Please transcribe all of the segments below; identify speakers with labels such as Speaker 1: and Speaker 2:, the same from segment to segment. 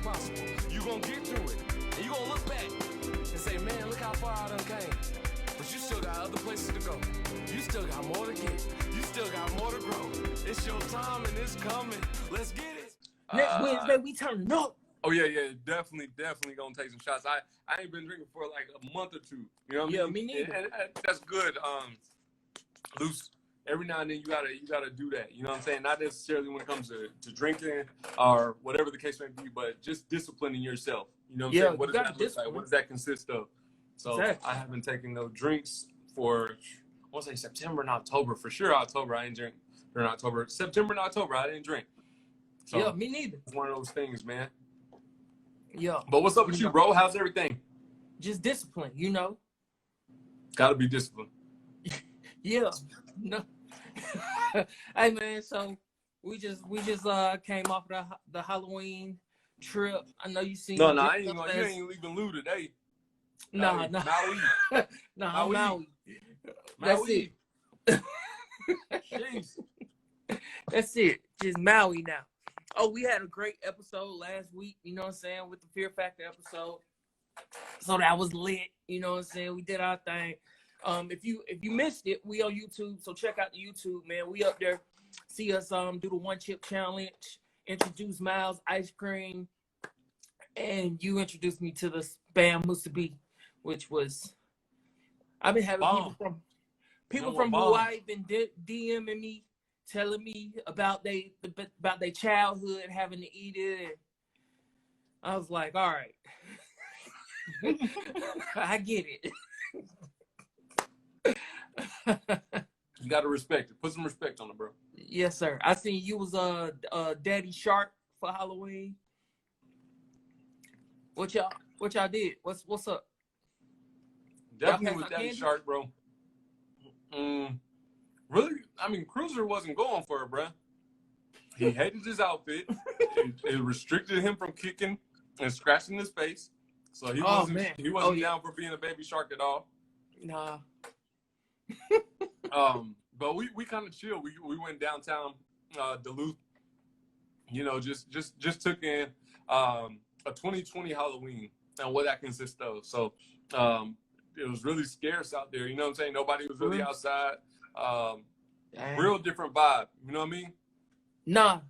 Speaker 1: possible. You gonna get through it. And you gonna look back and say, man, look how far I done came. But you still got other places to go. You still got more to get. You still got more to grow. It's your time and it's coming. Let's get it.
Speaker 2: Next Wednesday, we turn up.
Speaker 3: Oh, yeah, definitely gonna take some shots. I ain't been drinking for like a month or two. You know what I mean?
Speaker 2: Me neither.
Speaker 3: And that's good. Loose. Every now and then you gotta do that. You know what I'm saying? Not necessarily when it comes to drinking or whatever the case may be, but just disciplining yourself. You know what I'm saying? What does that look like? What does that consist of? So exactly. I haven't taken no drinks for, I want to say September and October. For sure October, I didn't drink. During October. September and October, I didn't drink. So
Speaker 2: yeah, me neither.
Speaker 3: It's one of those things, man.
Speaker 2: Yeah.
Speaker 3: But what's up with you, bro? How's everything?
Speaker 2: Just discipline, you know.
Speaker 3: Gotta be disciplined.
Speaker 2: Yeah. No. Hey man, so we just came off the Halloween trip. I know you seen.
Speaker 3: No, you ain't leaving Lou today.
Speaker 2: No.
Speaker 3: Maui.
Speaker 2: No, Maui.
Speaker 3: That's
Speaker 2: it.
Speaker 3: Jeez.
Speaker 2: That's it. Just Maui now. Oh, we had a great episode last week, you know what I'm saying, with the Fear Factor episode. So that was lit, you know what I'm saying? We did our thing. If you missed it, we on YouTube, so check out the YouTube, man. We up there. See us do the one chip challenge, introduce Miles ice cream, and you introduced me to the Spam Musubi, which was I've been having people from Hawaii been DMing me, telling me about their childhood having to eat it. And I was like, all right. I get it.
Speaker 3: You gotta respect it. Put some respect on it, bro.
Speaker 2: Yes, sir. I seen you was Daddy Shark for Halloween. What y'all did? What's up?
Speaker 3: Definitely was Daddy Shark, bro. Really? I mean, Cruiser wasn't going for it, bro. He hated his outfit. It restricted him from kicking and scratching his face. So he wasn't down for being a baby shark at all.
Speaker 2: Nah.
Speaker 3: But we kind of chilled. We went downtown Duluth. You know, just took in a 2020 Halloween and what that consists of. So it was really scarce out there. You know what I'm saying? Nobody was really outside. Real different vibe. You know what I mean?
Speaker 2: Nah.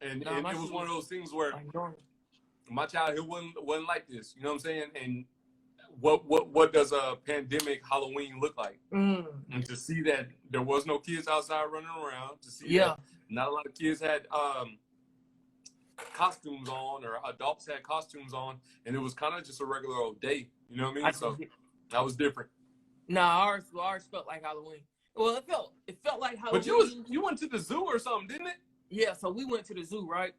Speaker 3: And it was one of those things where my childhood wasn't like this. You know what I'm saying? And what does a pandemic Halloween look like? And to see that there was no kids outside running around, to see that not a lot of kids had costumes on, or adults had costumes on, and it was kind of just a regular old day. You know what I mean? So that was different.
Speaker 2: Nah, ours felt like Halloween. Well, it felt like Halloween.
Speaker 3: But you went to the zoo or something, didn't it?
Speaker 2: Yeah, so we went to the zoo, right?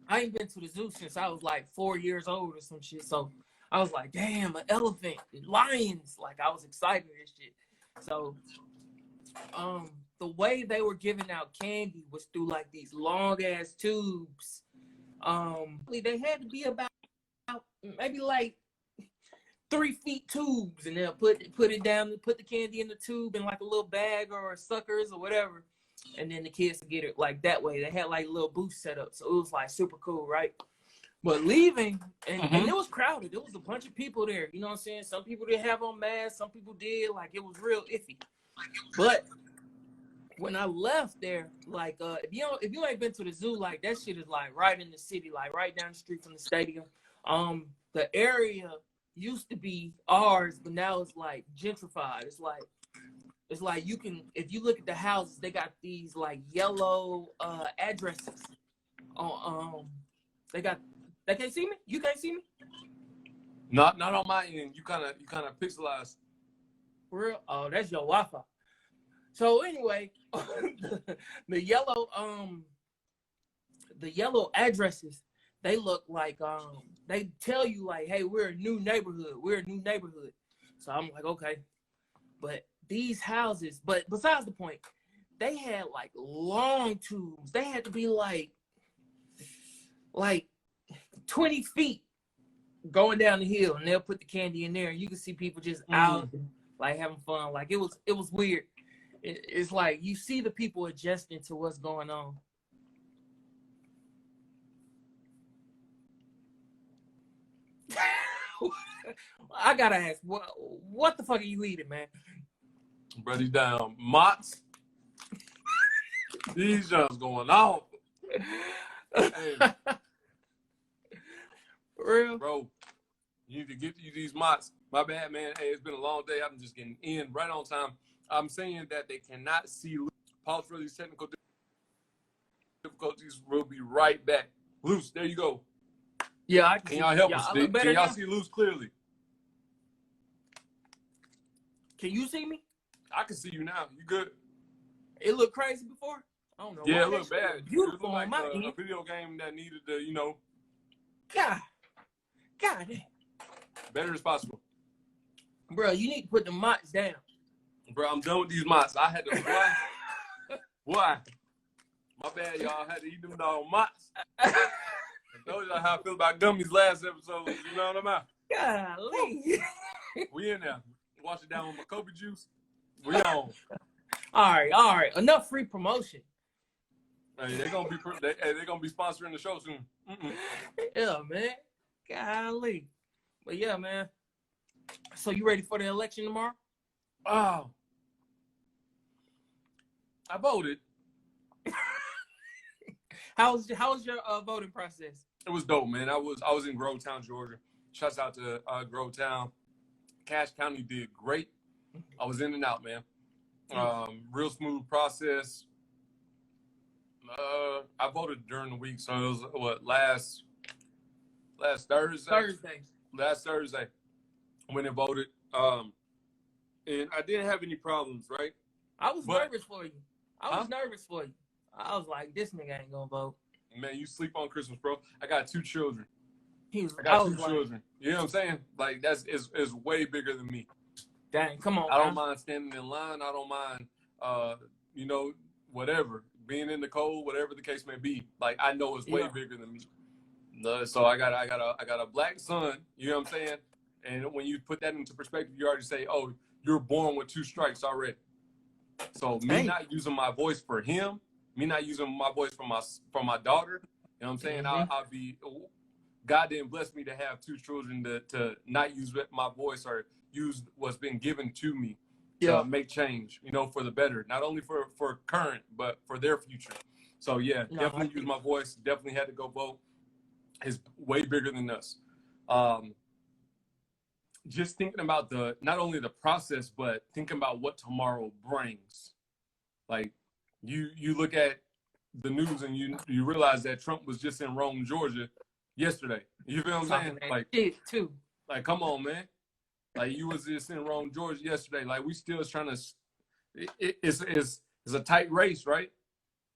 Speaker 2: I ain't been to the zoo since I was like 4 years old or some shit. So I was like, damn, an elephant, lions. Like, I was excited and shit. So the way they were giving out candy was through like these long ass tubes. They had to be about maybe like 3 feet tubes, and they'll put it down, put the candy in the tube in like a little bag or suckers or whatever, and then the kids get it like that way. They had like little booths set up, so it was like super cool, right? But leaving, and it was crowded. There was a bunch of people there. You know what I'm saying? Some people didn't have on masks. Some people did. Like, it was real iffy. But when I left there, like, if you ain't been to the zoo, like, that shit is like right in the city, like right down the street from the stadium. The area used to be ours, but now it's like gentrified. It's like you can, if you look at the houses, they got these like yellow addresses. They can't see me? You can't see me?
Speaker 3: Not on my end. You kind of pixelized.
Speaker 2: For real? Oh, that's your Wi-Fi. So anyway, the yellow addresses, they look like they tell you like, hey, we're a new neighborhood. So I'm like, okay. But these houses, but besides the point, they had like long tubes. They had to be like 20 feet going down the hill, and they'll put the candy in there, and you can see people just out like having fun. Like, it was weird. It's like you see the people adjusting to what's going on. I gotta ask, what the fuck are you eating, man?
Speaker 3: Brother, down. Mott's. These jobs going off. Hey,
Speaker 2: For real?
Speaker 3: bro, you need to get you these Mott's. My bad, man. Hey, it's been a long day. I'm just getting in right on time. I'm saying that they cannot see. Pause for these technical difficulties. We'll be right back. Loose, there you go.
Speaker 2: Yeah, I
Speaker 3: Can y'all help us?
Speaker 2: I look better
Speaker 3: Can y'all
Speaker 2: now?
Speaker 3: see Loose clearly?
Speaker 2: Can you see me?
Speaker 3: I can see you now. You good?
Speaker 2: It looked crazy before. I don't know.
Speaker 3: Yeah,
Speaker 2: why
Speaker 3: it
Speaker 2: that
Speaker 3: looked
Speaker 2: shit
Speaker 3: bad.
Speaker 2: look beautiful
Speaker 3: It looked
Speaker 2: on
Speaker 3: like
Speaker 2: my
Speaker 3: a
Speaker 2: end.
Speaker 3: video game that needed to, you know,
Speaker 2: God damn.
Speaker 3: better as possible.
Speaker 2: Bro, you need to put the mots down.
Speaker 3: Bro, I'm done with these Mott's. I had to why? My bad, y'all. I had to eat them dog Mott's. I told y'all how I feel about gummies last episode. You know what I'm at?
Speaker 2: Golly.
Speaker 3: We in there. Wash it down with my Kobe juice. We on.
Speaker 2: All right. Enough free promotion.
Speaker 3: Hey, they're gonna be sponsoring the show soon.
Speaker 2: Yeah, man. Golly. But yeah, man. So you ready for the election tomorrow?
Speaker 3: Oh, I voted.
Speaker 2: How was your voting process?
Speaker 3: It was dope, man. I was in Grovetown, Georgia. Shouts out to Grovetown. Cache County did great. I was in and out, man. Real smooth process. I voted during the week, so it was what last Thursday. Last Thursday, I went and voted. And I didn't have any problems, right?
Speaker 2: I was nervous for you. I was like, this nigga ain't gonna vote.
Speaker 3: Man, you sleep on Christmas, bro. I got 2 children. I
Speaker 2: I
Speaker 3: got
Speaker 2: was
Speaker 3: 2
Speaker 2: like,
Speaker 3: children. You know what I'm saying? Like is way bigger than me.
Speaker 2: dang, come on.
Speaker 3: I don't mind standing in line. I don't mind, you know, whatever, being in the cold, whatever the case may be. Like I know it's way bigger than me. So I got a black son. You know what I'm saying? And when you put that into perspective, you already say, oh, you're born with 2 strikes already. So me not using my voice for him, me not using my voice for my daughter. You know what I'm saying?
Speaker 2: Mm-hmm.
Speaker 3: I'll be. God didn't bless me to have 2 children to not use my voice or use what's been given to me to make change, you know, for the better, not only for current, but for their future. So yeah, definitely use my voice. Definitely had to go vote. It's way bigger than us. Just thinking about not only the process, but thinking about what tomorrow brings. Like you look at the news and you realize that Trump was just in Rome, Georgia yesterday. You feel what I'm saying? Like
Speaker 2: shit too.
Speaker 3: Like, come on, man. Like you was just in Rome, Georgia yesterday. Like we still trying to. It's a tight race, right?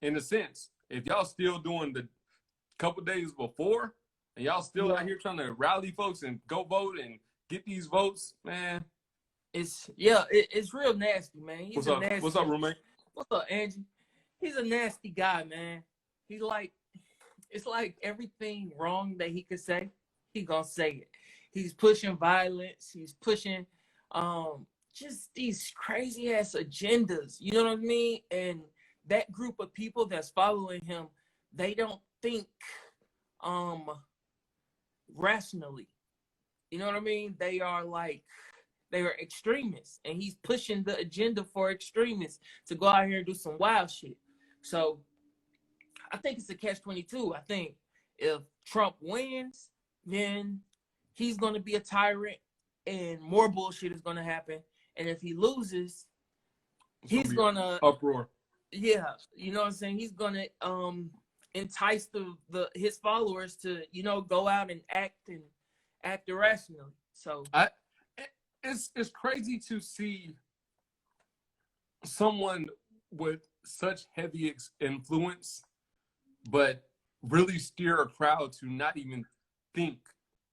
Speaker 3: In a sense, if y'all still doing the couple days before, and y'all still out here trying to rally folks and go vote and get these votes, man.
Speaker 2: It's real nasty, man.
Speaker 3: What's up? What's up, roommate?
Speaker 2: What's up, Angie? He's a nasty guy, man. He's like, it's like everything wrong that he could say, he gonna say it. He's pushing violence. He's pushing just these crazy ass agendas. You know what I mean? And that group of people that's following him, they don't think rationally. You know what I mean? They are extremists, and he's pushing the agenda for extremists to go out here and do some wild shit. So I think it's a catch-22. I think if Trump wins, then he's going to be a tyrant and more bullshit is going to happen. And if he loses, he's going to
Speaker 3: uproar.
Speaker 2: Yeah. You know what I'm saying? He's going to entice his followers to, go out and act irrationally. So
Speaker 3: it's crazy to see someone with such heavy influence, but really steer a crowd to not even think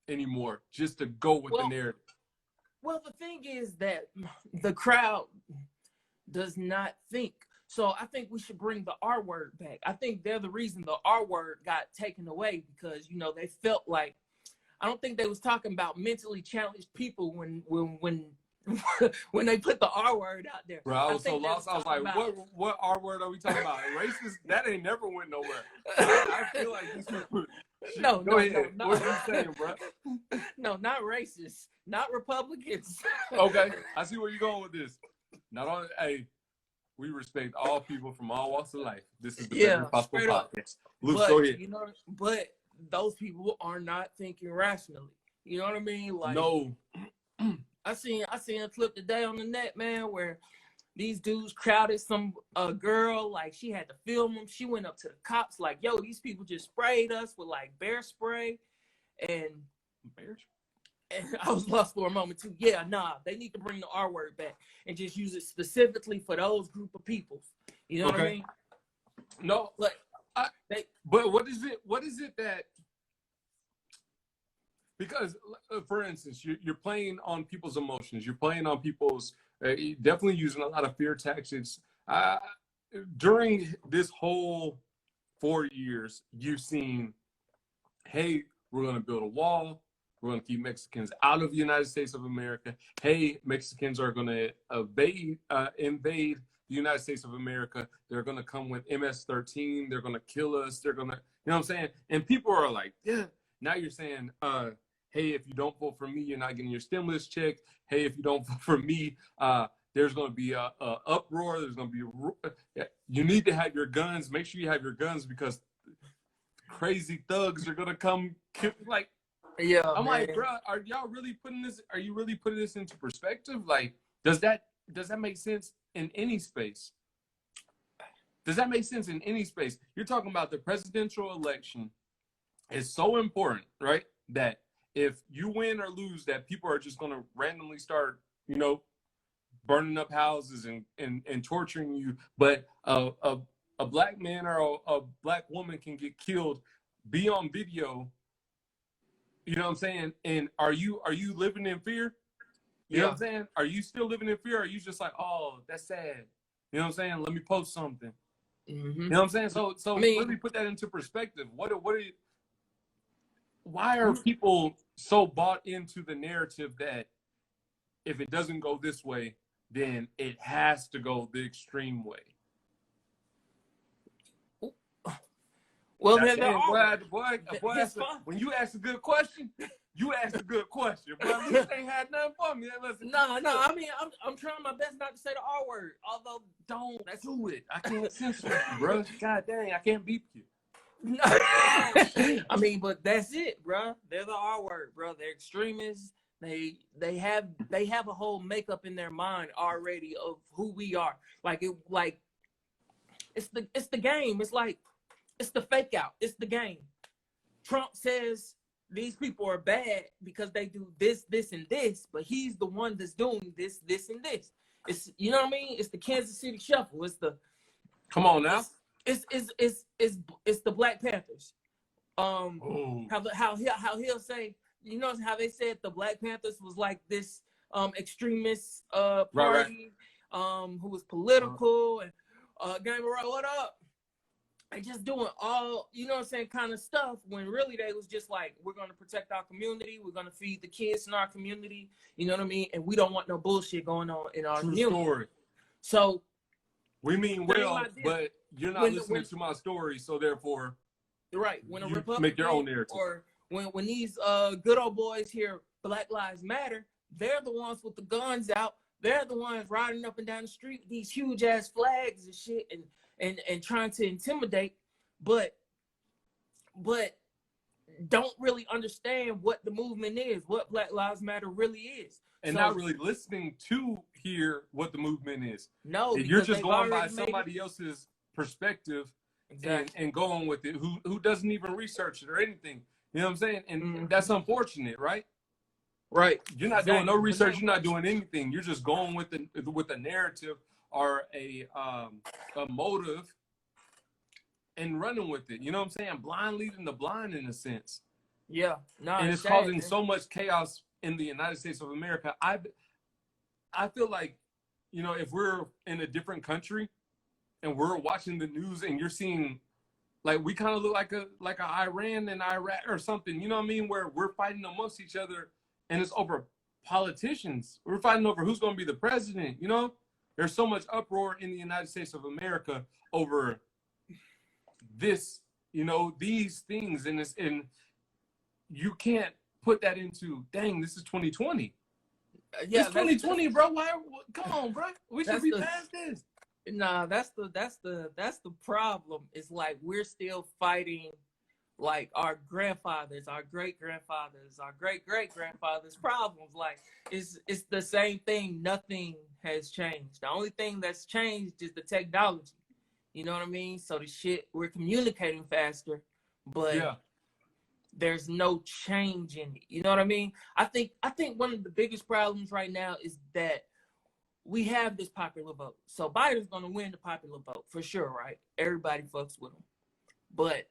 Speaker 3: anymore, just to go with the narrative.
Speaker 2: Well, the thing is that the crowd does not think. So I think we should bring the R word back. I think they're the reason the R word got taken away because, they felt like, I don't think they was talking about mentally challenged people when when they put the R word out there.
Speaker 3: Bro, I was so lost. I was like, what R word are we talking about? Racist? That ain't never went nowhere. I feel like these people,
Speaker 2: No,
Speaker 3: Go
Speaker 2: no,
Speaker 3: ahead.
Speaker 2: no,
Speaker 3: What
Speaker 2: no.
Speaker 3: are you saying, bro?
Speaker 2: No, not racist, not Republicans.
Speaker 3: Okay, I see where you're going with this. Not on. Hey, we respect all people from all walks of life. This is the Better
Speaker 2: Yeah,
Speaker 3: Impossible
Speaker 2: straight up.
Speaker 3: podcast. Luke,
Speaker 2: But
Speaker 3: go ahead.
Speaker 2: you know, but those people are not thinking rationally. You know what I mean? Like,
Speaker 3: No.
Speaker 2: I seen a clip today on the net, man, where these dudes crowded some girl, like she had to film them. She went up to the cops like, yo, these people just sprayed us with like bear spray. And I was lost for a moment too. Yeah, nah, they need to bring the R word back and just use it specifically for those group of people. You know what I mean?
Speaker 3: No,
Speaker 2: But
Speaker 3: but what is it? What is it that? Because, for instance, you're playing on people's emotions. You're playing on people's. Definitely using a lot of fear tactics. During this whole 4 years, you've seen, hey, we're going to build a wall. We're going to keep Mexicans out of the United States of America. Hey, Mexicans are going to invade the United States of America. They're going to come with MS-13. They're going to kill us. They're going to, you know what I'm saying? And people are like, yeah. Now you're saying, hey, if you don't vote for me, you're not getting your stimulus check. Hey, if you don't vote for me, there's going to be a uproar. There's going to be you need to have your guns. Make sure you have your guns because crazy thugs are going to come kill. Like,
Speaker 2: yeah,
Speaker 3: I'm
Speaker 2: man.
Speaker 3: like, bro, are y'all really putting this? Are you really putting this into perspective? Like, does that make sense in any space? Does that make sense in any space? You're talking about the presidential election. It's so important, right? That if you win or lose, that people are just going to randomly start, you know, burning up houses and torturing you. But a black man or a black woman can get killed, be on video. You know what I'm saying? And are you living in fear? You know what I'm saying? Are you still living in fear? Or are you just like, oh, that's sad? You know what I'm saying? Let me post something.
Speaker 2: Mm-hmm.
Speaker 3: You know what I'm saying? So
Speaker 2: I mean,
Speaker 3: really put that into perspective. Why are people so bought into the narrative that if it doesn't go this way, then it has to go the extreme way?
Speaker 2: Well,
Speaker 3: Boy, when you ask a good question, you ask a good question. But Luke ain't had nothing for me.
Speaker 2: No. I mean, I'm trying my best not to say the R word. Although,
Speaker 3: Let's do it. I can't censor you, bro. God dang, I can't beep you.
Speaker 2: I mean, but that's it, bro. They're the R word, bro. They're extremists. They have a whole makeup in their mind already of who we are. It's the game. It's the fake out. It's the game. Trump says these people are bad because they do this, and this, but he's the one that's doing this, and this. It's, you know what I mean? It's the Kansas City Shuffle. It's the
Speaker 3: come on now.
Speaker 2: It's the Black Panthers. How he'll say, you know how they said the Black Panthers was like this extremist party who was political and Game Right, what up? And just doing all, you know what I'm saying, kind of stuff when really they was just like, we're going to protect our community. We're going to feed the kids in our community. You know what I mean? And we don't want no bullshit going on in our community.
Speaker 3: Story.
Speaker 2: So
Speaker 3: we mean well, but you're not listening to my story, so therefore,
Speaker 2: right? When a Republican
Speaker 3: make your own narrative,
Speaker 2: or when these good old boys hear Black Lives Matter, they're the ones with the guns out. They're the ones riding up and down the street with these huge ass flags and shit and trying to intimidate, but don't really understand what the movement is, what Black Lives Matter really is.
Speaker 3: And not really listening to hear what the movement is.
Speaker 2: No,
Speaker 3: you're just going by somebody else's perspective and going with it, who doesn't even research it or anything. You know what I'm saying? And that's unfortunate, right?
Speaker 2: Right.
Speaker 3: You're not doing no research. You're not doing anything. You're just going with the narrative or a motive and running with it. You know what I'm saying? Blind leading the blind in a sense.
Speaker 2: Yeah. No,
Speaker 3: and it's causing so much chaos in the United States of America. I feel like, you know, if we're in a different country and we're watching the news and you're seeing, like, we kind of look like a Iran and Iraq or something, you know what I mean? Where we're fighting amongst each other and it's over politicians. We're fighting over who's going to be the president, you know? There's so much uproar in the United States of America over this you know, these things, and you can't put that into, dang, this is 2020.
Speaker 2: Yeah,
Speaker 3: It's 2020, bro. Come on, bro. We should be past this.
Speaker 2: Nah, that's the problem. It's like we're still fighting like our grandfathers, our great grandfathers, our great great grandfathers' problems. Like it's the same thing. Nothing has changed. The only thing that's changed is the technology. You know what I mean? So the shit, we're communicating faster, but
Speaker 3: Yeah.
Speaker 2: there's no change in it. You know what I mean? I think one of the biggest problems right now is that we have this popular vote. So Biden's gonna win the popular vote for sure, right? Everybody fucks with him. But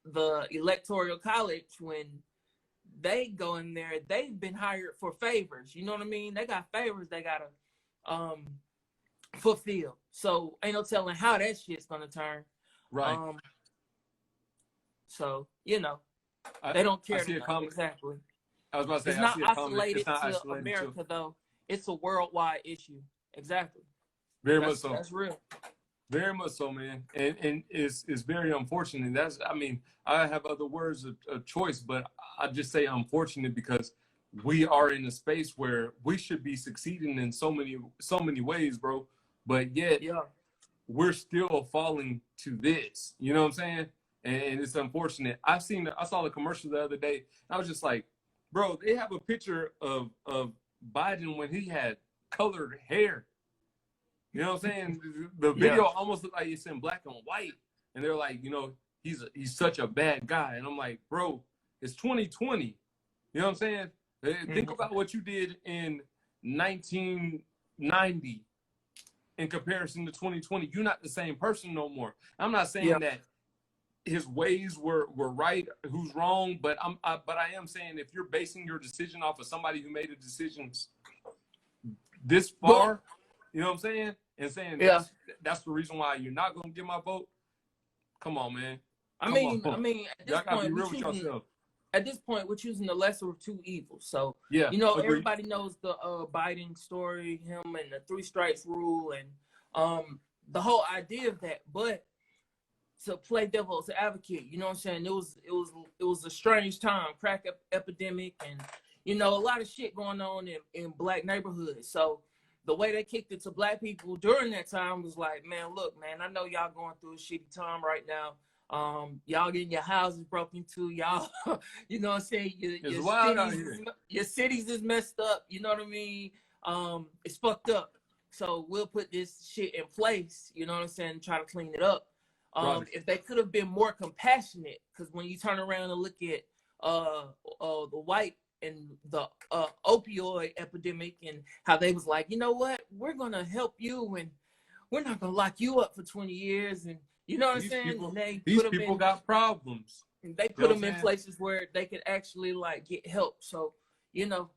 Speaker 2: the electoral college, when they go in there, they've been hired for favors. You know what I mean? They got favors they gotta fulfill. So ain't no telling how that shit's gonna turn.
Speaker 3: Right.
Speaker 2: So you know, they don't care exactly.
Speaker 3: I was about to say,
Speaker 2: it's not isolated to America though. It's a worldwide issue. Exactly.
Speaker 3: Very much so.
Speaker 2: That's real.
Speaker 3: Very much so, man. And it's very unfortunate. I mean, I have other words of choice, but I just say unfortunate because we are in a space where we should be succeeding in so many ways, bro. But yet we're still falling to this. You know what I'm saying? And it's unfortunate. I saw the commercial the other day. And I was just like, bro, they have a picture of Biden when he had colored hair. You know what I'm saying? The video almost looked like it's in black and white. And they're like, you know, he's such a bad guy. And I'm like, bro, it's 2020. You know what I'm saying? Think about what you did in 1990 in comparison to 2020. You're not the same person no more. I'm not saying that his ways were right, who's wrong, but I am saying if you're basing your decision off of somebody who made a decision this far, you know what I'm saying? And saying that's the reason why you're not gonna get my vote. Come on, man.
Speaker 2: I mean, at this point, we're choosing the lesser of two evils. So you know, everybody knows the Biden story, him and the 3 strikes rule, and the whole idea of that. But to play devil's advocate, you know what I'm saying? It was a strange time, crack epidemic, and you know, a lot of shit going on in black neighborhoods. So the way they kicked it to black people during that time was like, man, look, man, I know y'all going through a shitty time right now. Y'all getting your houses broken into, y'all, you know what I'm saying? Your cities is messed up, you know what I mean? It's fucked up. So we'll put this shit in place, you know what I'm saying, try to clean it up. If they could have been more compassionate, because when you turn around and look at the white and the opioid epidemic and how they was like, you know what, we're gonna help you and we're not gonna lock you up for 20 years, and you know what I'm saying?
Speaker 3: These people got problems.
Speaker 2: They put them in places where they could actually like get help. So you know,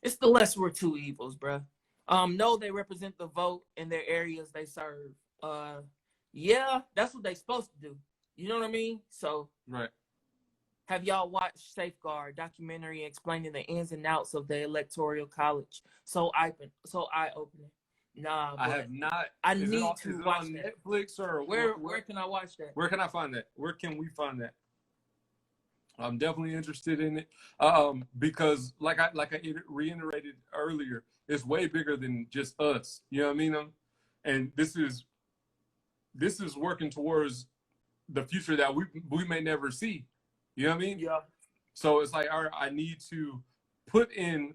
Speaker 2: it's the lesser of two evils, bro. No, they represent the vote in their areas they serve. That's what they supposed to do. You know what I mean? So
Speaker 3: right.
Speaker 2: Have y'all watched Safeguard documentary explaining the ins and outs of the electoral college? So eye-opening. Nah,
Speaker 3: I have not.
Speaker 2: I need to watch that.
Speaker 3: Netflix or
Speaker 2: where can I watch that?
Speaker 3: Where can I find that? Where can we find that? I'm definitely interested in it because, like I reiterated earlier, it's way bigger than just us. You know what I mean? And this is working towards the future that we may never see. You know what I mean?
Speaker 2: Yeah.
Speaker 3: So it's like, all right, I need to put in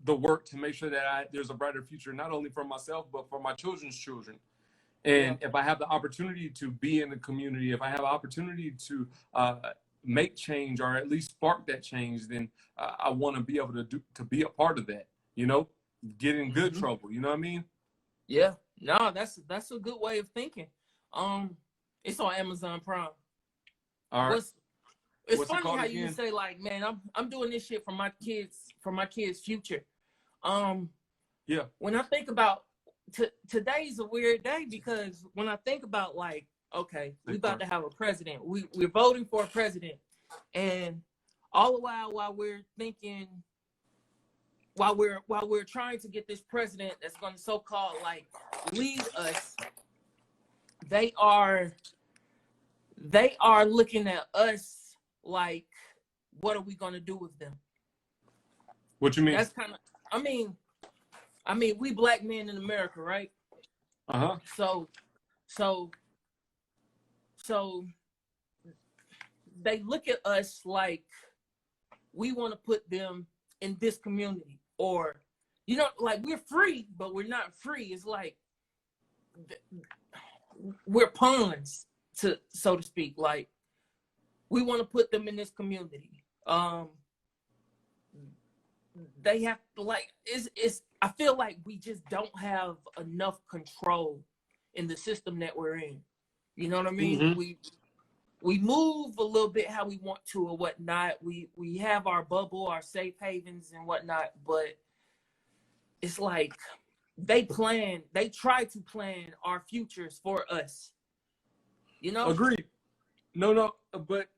Speaker 3: the work to make sure that there's a brighter future, not only for myself, but for my children's children. And if I have the opportunity to be in the community, if I have opportunity to make change or at least spark that change, then I want to be able to be a part of that, you know, get in good trouble. You know what I mean?
Speaker 2: Yeah. No, that's a good way of thinking. It's on Amazon Prime.
Speaker 3: All right.
Speaker 2: It's funny how you say like, man, I'm doing this shit for my kids' future. When I think about today's a weird day because when I think about like, okay, we about to have a president. We're voting for a president, and all the while we're thinking, while we're trying to get this president that's going to so-called like lead us, they are looking at us like, what are we gonna do with them?
Speaker 3: What you mean?
Speaker 2: That's kind of, I mean, we black men in America, right?
Speaker 3: Uh-huh.
Speaker 2: So they look at us like we want to put them in this community, or, you know, like we're free, but we're not free. It's like we're pawns, so to speak. Like, we want to put them in this community. They have to, like, it's I feel like we just don't have enough control in the system that we're in. You know what I mean?
Speaker 3: Mm-hmm.
Speaker 2: We move a little bit how we want to or whatnot. We have our bubble, our safe havens and whatnot, but it's like they try to plan our futures for us. You know?
Speaker 3: Agreed. No, but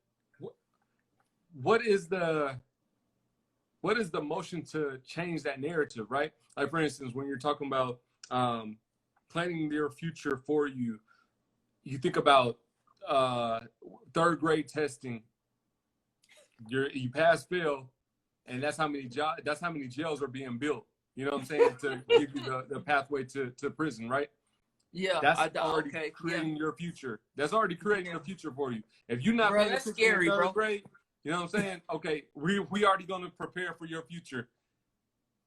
Speaker 3: what is the motion to change that narrative, right? Like, for instance, when you're talking about planning your future for you, you think about third grade testing. You pass, fail, and that's how many jails are being built. You know what I'm saying? To give you the pathway to prison, right?
Speaker 2: Yeah,
Speaker 3: that's already creating your future. That's already creating your future for you. If you're not paying attention in third grade, you know what I'm saying? Okay, we already gonna prepare for your future.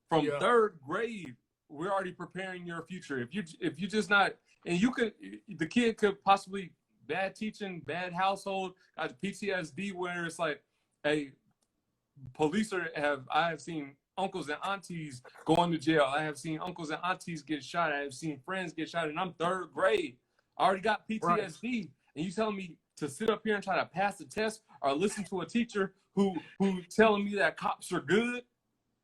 Speaker 3: From third grade, we're already preparing your future. If you just not, and the kid could possibly bad teaching, bad household, got PTSD, where it's like, hey, I have seen uncles and aunties going to jail. I have seen uncles and aunties get shot. I have seen friends get shot, and I'm third grade. I already got PTSD, right. And you telling me to sit up here and try to pass the test or listen to a teacher who telling me that cops are good?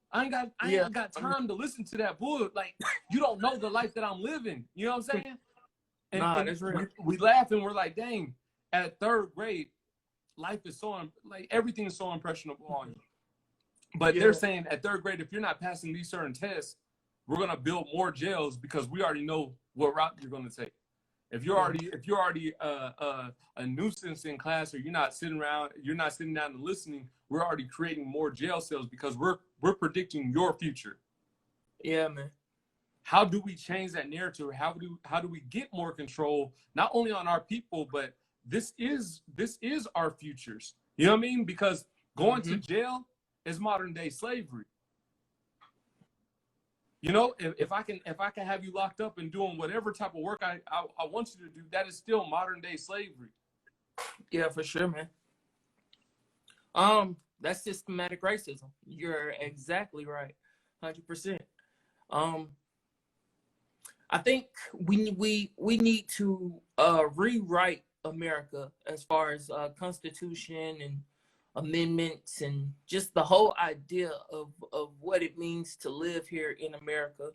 Speaker 3: I ain't got time to listen to that bull. Like, you don't know the life that I'm living. You know what I'm saying? And
Speaker 2: that's real.
Speaker 3: We laugh and we're like, dang, at third grade, life is everything is so impressionable on you. But they're saying at third grade, if you're not passing these certain tests, we're gonna build more jails because we already know what route you're gonna take. If you're already a nuisance in class, or you're not sitting down and listening, we're already creating more jail cells because we're predicting your future.
Speaker 2: Yeah, man.
Speaker 3: How do we change that narrative? How do we get more control, not only on our people, but this is our futures. You know what I mean? Because going to jail is modern day slavery. You know, if I can have you locked up and doing whatever type of work I want you to do, that is still modern day slavery.
Speaker 2: Yeah, for sure, man. That's systematic racism. You're exactly right, 100%. I think we need to rewrite America as far as Constitution and amendments and just the whole idea of what it means to live here in America.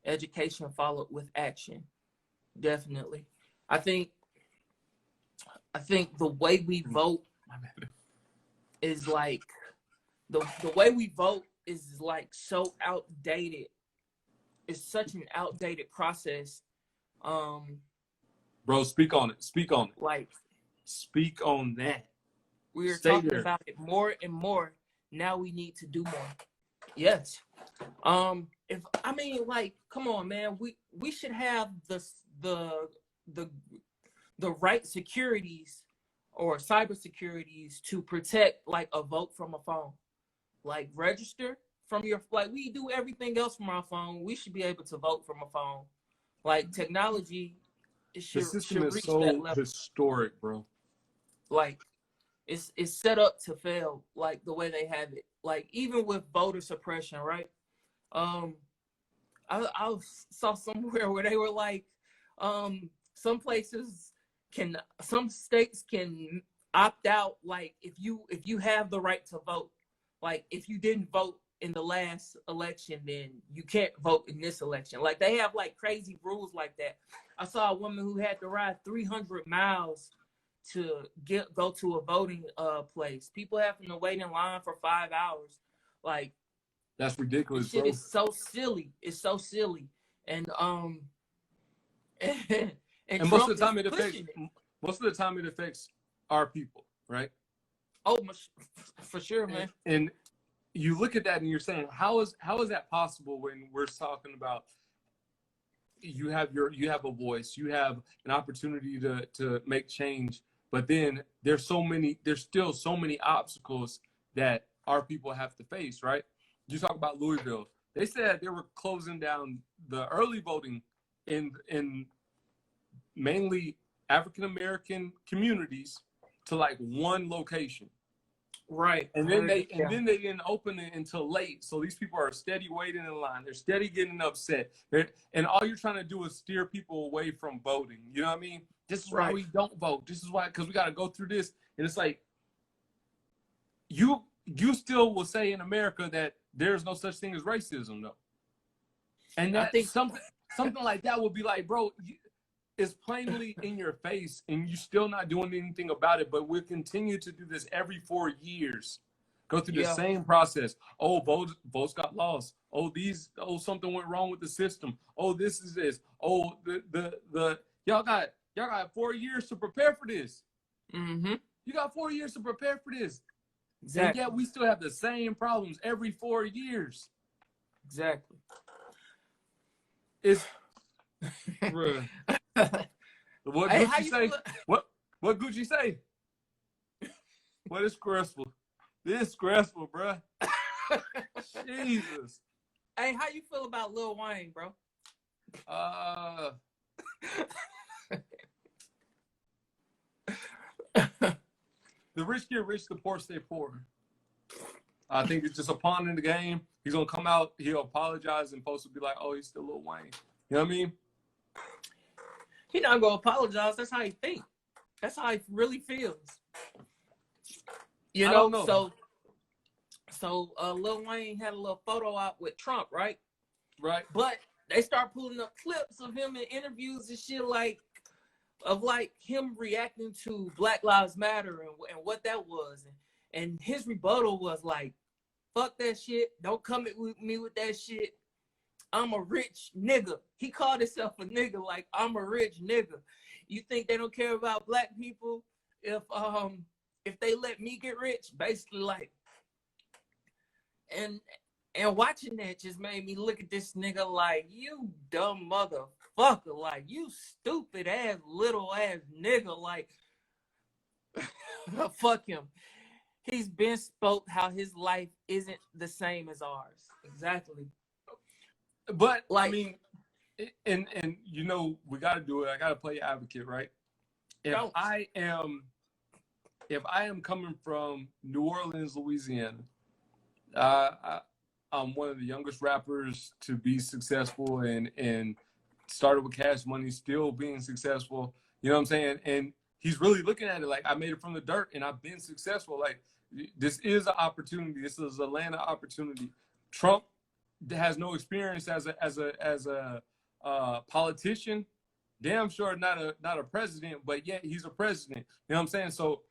Speaker 2: Education followed with action, definitely. I think the way we vote is like the way we vote is like so outdated. It's such an outdated process.
Speaker 3: Bro, speak on it.
Speaker 2: Like,
Speaker 3: speak on that.
Speaker 2: We're talking about it more and more. Now we need to do more. Yes. Come on, man. We should have the right securities or cyber securities to protect like a vote from a phone. Like, register from your, like, we do everything else from our phone. We should be able to vote from a phone. Like, technology,
Speaker 3: the system is so historic, bro.
Speaker 2: Like, it's set up to fail, like the way they have it. Like, even with voter suppression, right? I saw somewhere where they were like, some states can opt out, like if you have the right to vote. Like, if you didn't vote in the last election, then you can't vote in this election. Like, they have like crazy rules like that. I saw a woman who had to ride 300 miles to go to a voting place. People having to wait in line for 5 hours. Like,
Speaker 3: that's ridiculous.
Speaker 2: Shit is so silly. It's so silly. And and
Speaker 3: most
Speaker 2: Trump
Speaker 3: of the time
Speaker 2: is
Speaker 3: it affects
Speaker 2: pushing it.
Speaker 3: most of the time it affects our people, right?
Speaker 2: Oh, for sure, man.
Speaker 3: And you look at that and you're saying, how is that possible when we're talking about you have a voice, you have an opportunity to make change, but then there's still so many obstacles that our people have to face, right? You talk about Louisville. They said they were closing down the early voting in mainly African American communities to like one location.
Speaker 2: Right.
Speaker 3: And then they didn't open it until late. So these people are steady waiting in line. They're steady getting upset. And all you're trying to do is steer people away from voting. You know what I mean? This is why we don't vote. This is why, because we got to go through this. And it's like, you still will say in America that there's no such thing as racism, though. And I think something like that would be like, bro, it's plainly in your face and you're still not doing anything about it, but we'll continue to do this every 4 years. Go through the same process. Oh, votes got lost. Oh, something went wrong with the system. Oh, this is this. Oh, the y'all got 4 years to prepare for this.
Speaker 2: Mm-hmm.
Speaker 3: You got 4 years to prepare for this.
Speaker 2: Exactly.
Speaker 3: And yet we still have the same problems every 4 years.
Speaker 2: Exactly.
Speaker 3: It's bruh. What Gucci say? What Gucci say? What is disgraceful? Disgraceful, bruh. Jesus.
Speaker 2: Hey, how you feel about Lil Wayne, bro?
Speaker 3: The rich get rich, the poor stay poor. I think it's just a pawn in the game. He's gonna come out, he'll apologize, and folks will be like, "Oh, he's still Lil Wayne." You know what I mean?
Speaker 2: He not gonna apologize. That's how he think. That's how he really feels. You know. So Lil Wayne had a little photo out with Trump, right?
Speaker 3: Right.
Speaker 2: But they start pulling up clips of him in interviews and shit like him reacting to Black Lives Matter and what that was. And his rebuttal was like, fuck that shit. Don't come at me with that shit. I'm a rich nigga. He called himself a nigga, like, I'm a rich nigga. You think they don't care about black people if they let me get rich? Basically, like, and watching that just made me look at this nigga like, you dumb motherfucker, like, you stupid ass little ass nigga, like, fuck him. He's been spoke how his life isn't the same as ours. Exactly.
Speaker 3: But like, I mean, and you know, we got to do it. I got to play advocate, right? If I am coming from New Orleans, Louisiana, I'm one of the youngest rappers to be successful and started with Cash Money, still being successful. You know what I'm saying? And he's really looking at it like, I made it from the dirt and I've been successful. Like, this is an opportunity. This is a land of opportunity. Trump has no experience as a politician. Damn sure not a president, but yet he's a president. You know what I'm saying? So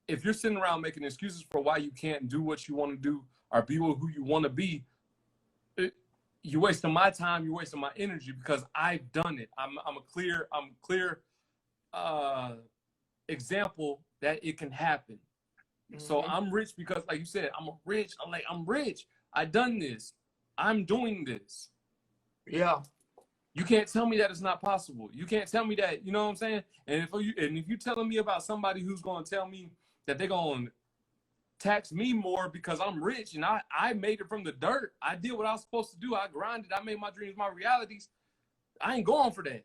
Speaker 3: if you're sitting around making excuses for why you can't do what you want to do or be who you want to be, you're wasting my time. You're wasting my energy because I've done it. I'm a clear example that it can happen. Mm-hmm. So I'm rich because, like you said, I'm rich. I done this. I'm doing this.
Speaker 2: Yeah.
Speaker 3: You can't tell me that it's not possible. You can't tell me that, you know what I'm saying? And if you're telling me about somebody who's going to tell me that they're going to tax me more because I'm rich and I made it from the dirt. I did what I was supposed to do. I grinded. I made my dreams my realities. I ain't going for that.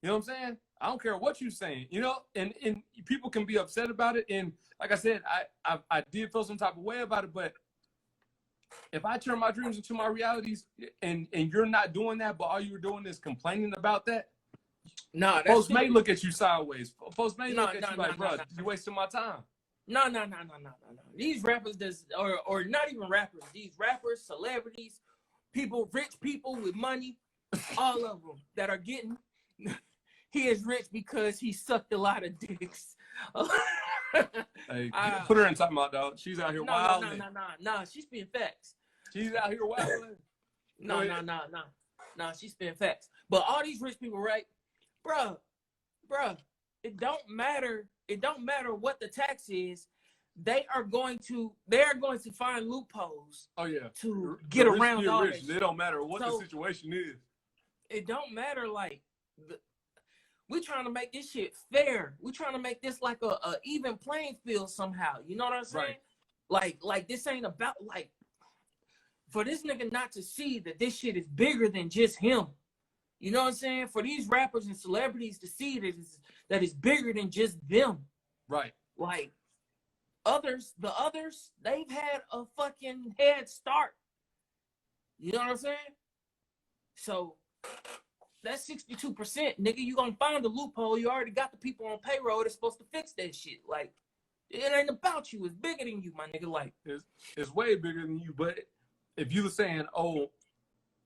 Speaker 3: You know what I'm saying? I don't care what you're saying, you know, and people can be upset about it. And like I said, I did feel some type of way about it, but if I turn my dreams into my realities and you're not doing that, but all you're doing is complaining about that, folks may look at you sideways. Folks may look at you like, bro, you're wasting my time.
Speaker 2: No. These rappers, or not even rappers, these rappers, celebrities, people, rich people with money, all of them that are getting, he is rich because he sucked a lot of dicks.
Speaker 3: Hey, put her in timeout, dog. She's out here wilding.
Speaker 2: No. She's being facts.
Speaker 3: She's out here wilding.
Speaker 2: No. Nah, she spin facts. But all these rich people, right? Bruh, it don't matter. It don't matter what the tax is. They are going to find loopholes.
Speaker 3: Oh yeah.
Speaker 2: To get around all
Speaker 3: rich. It don't matter what the situation is.
Speaker 2: It don't matter. Like we trying to make this shit fair. We trying to make this like a even playing field somehow. You know what I'm saying? Right. Like this ain't about like for this nigga not to see that this shit is bigger than just him. You know what I'm saying? For these rappers and celebrities to see that it's bigger than just them.
Speaker 3: Right.
Speaker 2: Like the others, they've had a fucking head start. You know what I'm saying? So that's 62%, nigga. You gonna find a loophole. You already got the people on payroll that's supposed to fix that shit. Like, it ain't about you. It's bigger than you, my nigga. Like,
Speaker 3: it's way bigger than you. But if you were saying, oh,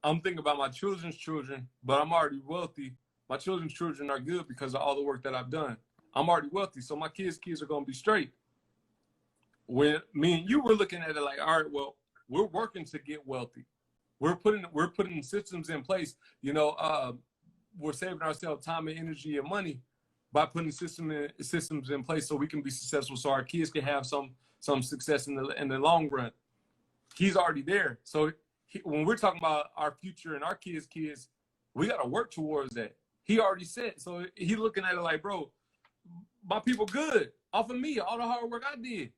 Speaker 3: I'm thinking about my children's children, but I'm already wealthy. My children's children are good because of all the work that I've done. I'm already wealthy, so my kids are gonna be straight. When me and you were looking at it like, all right, well, we're working to get wealthy. We're putting systems in place. You know, we're saving ourselves time and energy and money by putting systems in place so we can be successful, so our kids can have some success in the long run. He's already there. So when we're talking about our future and our kids, we got to work towards that. He already said. So he looking at it like, bro, my people good off of me, all the hard work I did.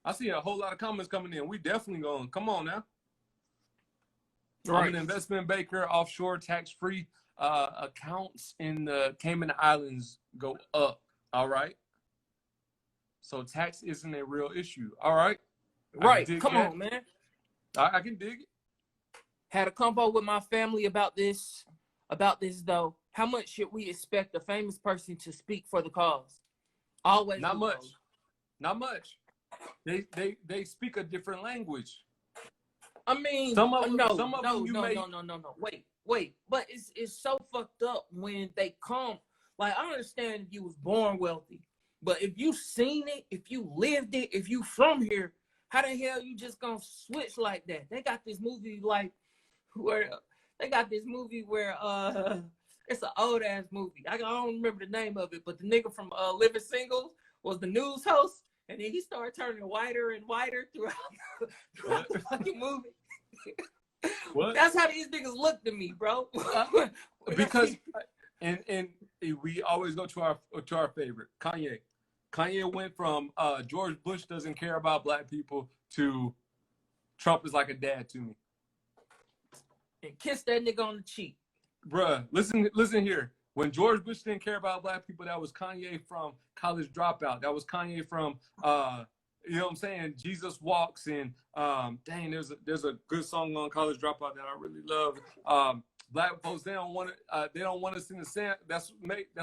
Speaker 3: I see a whole lot of comments coming in. We definitely going, come on now. Right. I'm an investment banker, offshore, tax-free. Accounts in the Cayman Islands go up. All right. So tax isn't a real issue. All right.
Speaker 2: Right. Come on, man.
Speaker 3: I can dig it.
Speaker 2: Had a convo with my family about this though. How much should we expect a famous person to speak for the cause? Always.
Speaker 3: Not much. Not much. They speak a different language.
Speaker 2: I mean,
Speaker 3: some of them
Speaker 2: Wait. But it's so fucked up when they come. Like, I understand if you was born wealthy, but if you seen it, if you lived it, if you from here, how the hell you just gonna switch like that? They got this movie where it's an old ass movie. I don't remember the name of it, but the nigga from Living Single was the news host. And then he started turning whiter and whiter throughout the fucking movie. What? That's how these niggas look to me, bro.
Speaker 3: Because and we always go to our favorite, Kanye. Kanye went from George Bush doesn't care about black people to Trump is like a dad to me.
Speaker 2: And kiss that nigga on the cheek.
Speaker 3: Bruh, listen here. When George Bush didn't care about black people, that was Kanye from College Dropout. That was Kanye from, you know what I'm saying, Jesus Walks. And dang, there's a good song on College Dropout that I really love. Black folks, they don't want us in the Sam. That's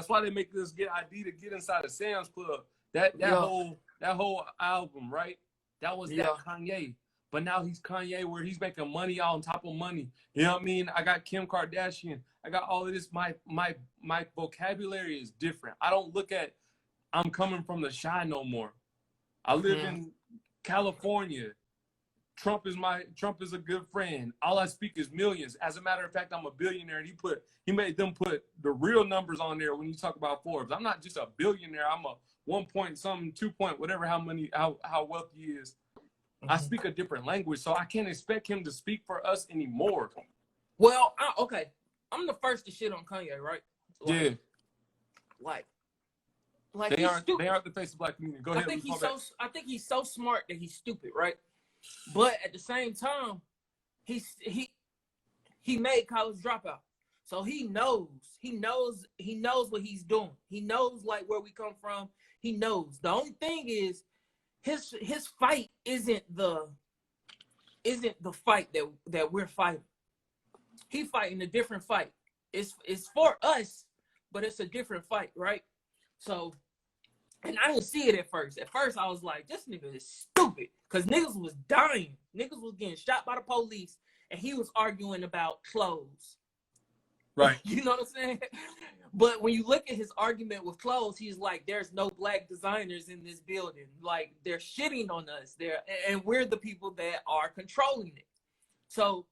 Speaker 3: why they make us get ID to get inside the Sam's Club. That whole album, right? That was that Kanye. But now he's Kanye where he's making money on top of money. You know what I mean? I got Kim Kardashian. I got all of this. My vocabulary is different. I don't look at I'm coming from the shy no more. I live in California. Trump is a good friend. All I speak is millions. As a matter of fact, I'm a billionaire. And he made them put the real numbers on there when you talk about Forbes. I'm not just a billionaire. I'm a 1 point something, 2 point, whatever how wealthy he is. I speak a different language, so I can't expect him to speak for us anymore.
Speaker 2: Well, okay. I'm the first to shit on Kanye, right?
Speaker 3: Yeah.
Speaker 2: Like
Speaker 3: they aren't the face of black community. Go ahead.
Speaker 2: I think he's so smart that he's stupid, right? But at the same time, he made College Dropout. So he knows what he's doing. He knows like where we come from. He knows. The only thing is his fight isn't the fight that we're fighting. He fighting a different fight. It's for us, but it's a different fight, right? So, and I didn't see it at first. At first, I was like, this nigga is stupid. Because niggas was dying. Niggas was getting shot by the police, and he was arguing about clothes.
Speaker 3: Right.
Speaker 2: You know what I'm saying? But when you look at his argument with clothes, he's like, there's no black designers in this building. Like, they're shitting on us. And we're the people that are controlling it. So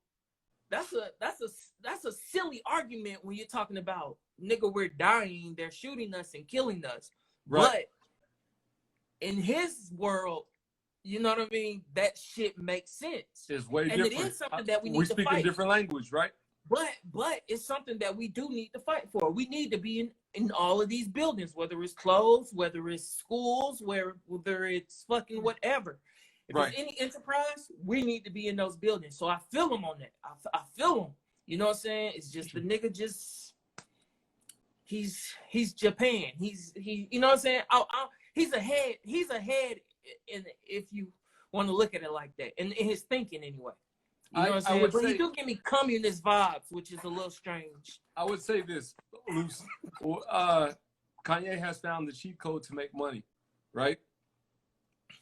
Speaker 2: that's a silly argument when you're talking about nigga, we're dying, they're shooting us and killing us.
Speaker 3: Right.
Speaker 2: But in his world, you know what I mean? That shit makes sense.
Speaker 3: It's way
Speaker 2: and
Speaker 3: different.
Speaker 2: It is something that we
Speaker 3: We
Speaker 2: need to
Speaker 3: speak
Speaker 2: fight.
Speaker 3: in different language, right?
Speaker 2: But it's something that we do need to fight for. We need to be in all of these buildings, whether it's closed, whether it's schools, whether it's fucking whatever. If
Speaker 3: Right.
Speaker 2: it's any enterprise, we need to be in those buildings. So I feel him on that. I feel him. You know what I'm saying? It's just the nigga just he's Japan. He you know what I'm saying? He's ahead. He's ahead in if you want to look at it like that. In his thinking anyway. You know what I'm saying? But he do give me communist vibes, which is a little strange.
Speaker 3: I would say this, Luce. Kanye has found the cheat code to make money, right?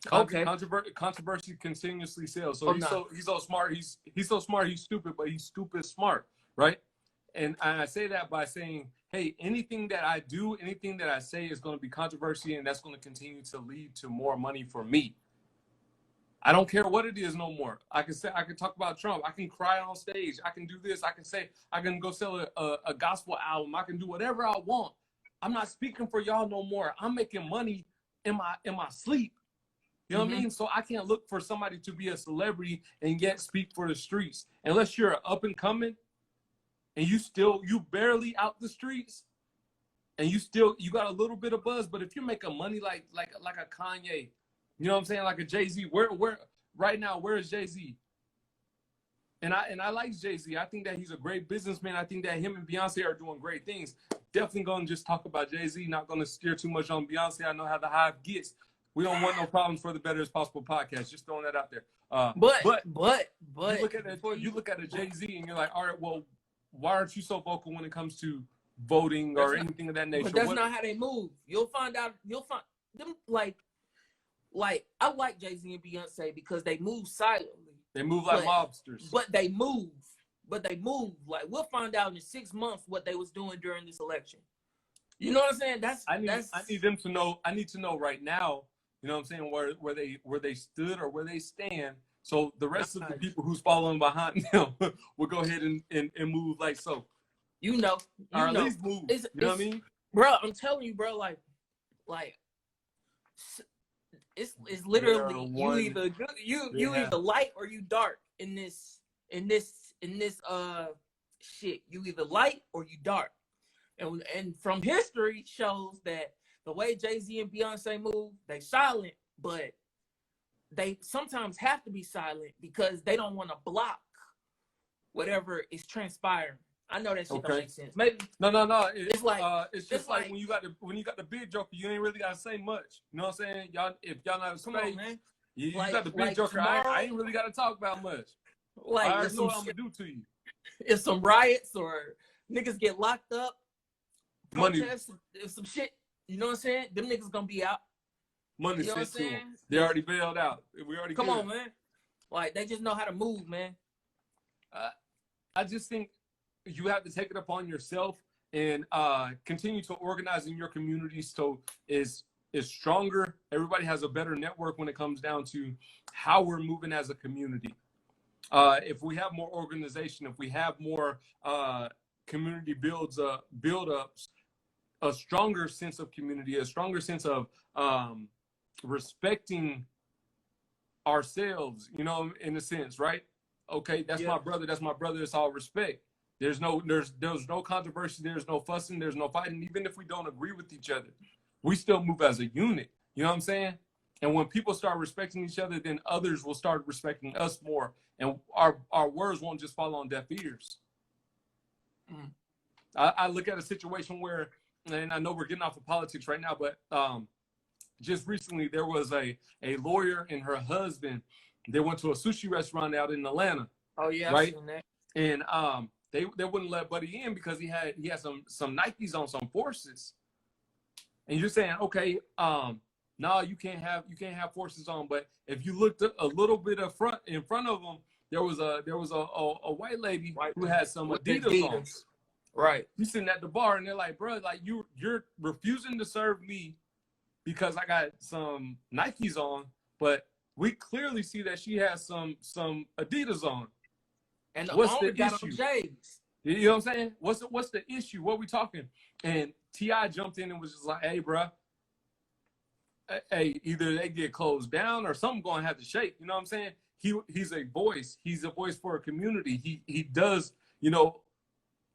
Speaker 3: Controversy continuously sells. So he's so smart. He's so smart. He's stupid, but he's stupid smart, right? And I say that by saying, hey, anything that I do, anything that I say is going to be controversy, and that's going to continue to lead to more money for me. I don't care what it is no more. I can talk about Trump. I can cry on stage. I can do this. I can go sell a gospel album. I can do whatever I want. I'm not speaking for y'all no more. I'm making money in my sleep. You know what I mean? So I can't look for somebody to be a celebrity and yet speak for the streets. Unless you're up and coming and you barely out the streets and you got a little bit of buzz. But if you're making money like a Kanye, you know what I'm saying? Like a Jay-Z. Where right now, where is Jay-Z? And I like Jay-Z. I think that he's a great businessman. I think that him and Beyonce are doing great things. Definitely going to just talk about Jay-Z. Not going to steer too much on Beyonce. I know how the hive gets. We don't want no problems for the Better As Possible podcast. Just throwing that out there. But you look at a Jay-Z and you're like, all right, well, why aren't you so vocal when it comes to voting or anything of that nature?
Speaker 2: But that's not how they move. You'll find them like I like Jay-Z and Beyonce because they move silently.
Speaker 3: They move like mobsters.
Speaker 2: But they move. Like we'll find out in 6 months what they was doing during this election. You know what I'm saying? I need them to know. I need to know right now. You know what I'm saying? Where they stood or where they stand. So the rest of the people who's following behind them will go ahead and move like so. You know.
Speaker 3: Or at least move. You know what I mean?
Speaker 2: Bro, I'm telling you, bro, like it's literally you either light or you dark in this shit. You either light or you dark. And from history shows that the way Jay-Z and Beyonce move, they silent, but they sometimes have to be silent because they don't want to block whatever is transpiring. I know that shit don't make sense. Maybe
Speaker 3: no. It's just like when you got the big joker, you ain't really gotta say much. You know what I'm saying? If y'all not space, you got the big joker. Tomorrow, I ain't really gotta talk about much.
Speaker 2: Like
Speaker 3: I already know what I'm gonna do to you.
Speaker 2: If some riots or niggas get locked up, protests, if some shit, you know what I'm saying? Them niggas gonna be out.
Speaker 3: Money sent to them. They already bailed out. We already
Speaker 2: come on, man. Like they just know how to move, man.
Speaker 3: I just think you have to take it upon yourself and continue to organize in your community so is stronger. Everybody has a better network when it comes down to how we're moving as a community. If we have more organization, if we have more community build-ups, a stronger sense of community, a stronger sense of respecting ourselves, you know, in a sense, right? Okay, that's my brother. It's all respect. There's no controversy. There's no fussing. There's no fighting. Even if we don't agree with each other, we still move as a unit. You know what I'm saying? And when people start respecting each other, then others will start respecting us more. And our words won't just fall on deaf ears. Mm. I look at a situation where, and I know we're getting off of politics right now, but just recently there was a lawyer and her husband. They went to a sushi restaurant out in Atlanta.
Speaker 2: Oh yeah,
Speaker 3: right?
Speaker 2: I've seen that.
Speaker 3: And they wouldn't let Buddy in because he had some Nikes on, some Forces. And you're saying, okay, no, you can't have Forces on. But if you looked a little bit in front of them, there was a white lady who had some Adidas on.
Speaker 2: Right.
Speaker 3: You sitting at the bar and they're like, bro, like you're refusing to serve me because I got some Nikes on, but we clearly see that she has some Adidas on.
Speaker 2: And the
Speaker 3: What's
Speaker 2: owner
Speaker 3: the
Speaker 2: got on
Speaker 3: issue?
Speaker 2: J's.
Speaker 3: You know what I'm saying? What's the issue? What we talking? And T.I. jumped in and was just like, hey, bro. Hey, either they get closed down or something going to have to shake. You know what I'm saying? He's a voice. He's a voice for a community. He does, you know,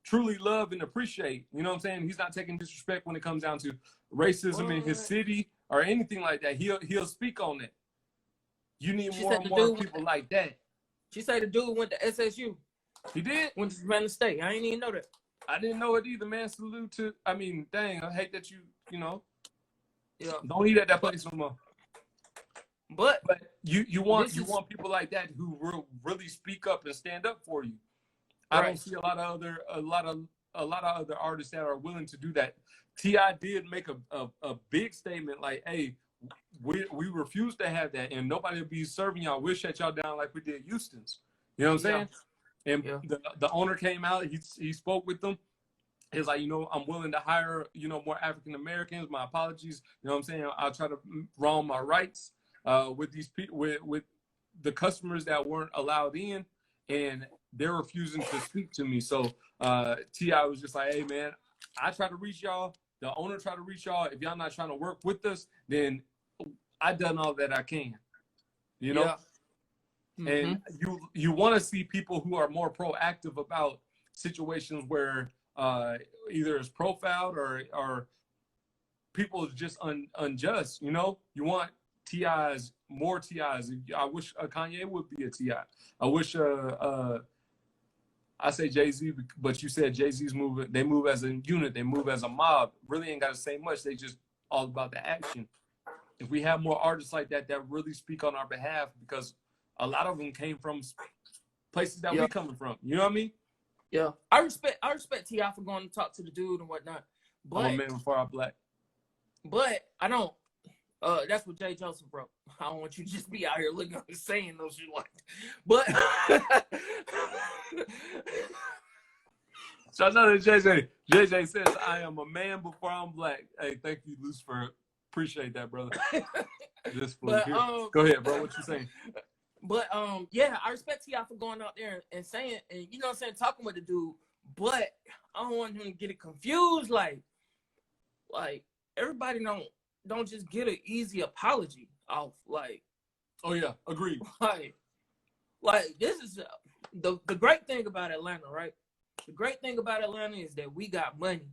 Speaker 3: truly love and appreciate. You know what I'm saying? He's not taking disrespect when it comes down to racism in his city or anything like that. He'll speak on it. You need more and more people like that.
Speaker 2: She said the dude went to SSU.
Speaker 3: He did?
Speaker 2: Went to Savannah State. I didn't even know that.
Speaker 3: I didn't know it either, man. Salute to, I mean, dang, I hate that you know.
Speaker 2: Yeah.
Speaker 3: Don't eat at that place no more.
Speaker 2: But
Speaker 3: you want people like that who will really speak up and stand up for you. I don't see a lot of other artists that are willing to do that. T.I. did make a big statement like, hey, we refuse to have that, and nobody will be serving y'all. We'll shut y'all down like we did Houston's. You know what I'm saying? And the owner came out, he spoke with them. He's like, you know, I'm willing to hire, you know, more African Americans. My apologies. You know what I'm saying? I'll try to wrong my rights with these people, with the customers that weren't allowed in, and they're refusing to speak to me. So T.I. was just like, hey, man, I try to reach y'all. The owner tried to reach y'all. If y'all not trying to work with us, then I done all that I can. You know? Yeah. And you want to see people who are more proactive about situations where either it's profiled or people is just unjust. You know, you want TIs, more TIs. I wish Kanye would be a TI. I wish I say Jay-Z, but you said Jay-Z's moving. They move as a unit. They move as a mob. Really ain't got to say much. They just all about the action. If we have more artists like that really speak on our behalf, because a lot of them came from places that we coming from. You know what I mean?
Speaker 2: Yeah, I respect T.I. for going to talk to the dude and whatnot. But
Speaker 3: I'm a man before I'm black. But
Speaker 2: I don't. That's what Jay Joseph wrote. I don't want you to just be out here looking up and saying those shit like that. But
Speaker 3: shout out to JJ. JJ says, I am a man before I'm black. Hey, thank you, Lucifer. Appreciate that, brother. Go ahead, bro. What you saying?
Speaker 2: But yeah, I respect T.I. for going out there and saying, and you know what I'm saying, talking with the dude, but I don't want him to get it confused. Like everybody don't just get an easy apology off. Like,
Speaker 3: oh yeah, agreed.
Speaker 2: Like this is the great thing about Atlanta, right? The great thing about Atlanta is that we got money.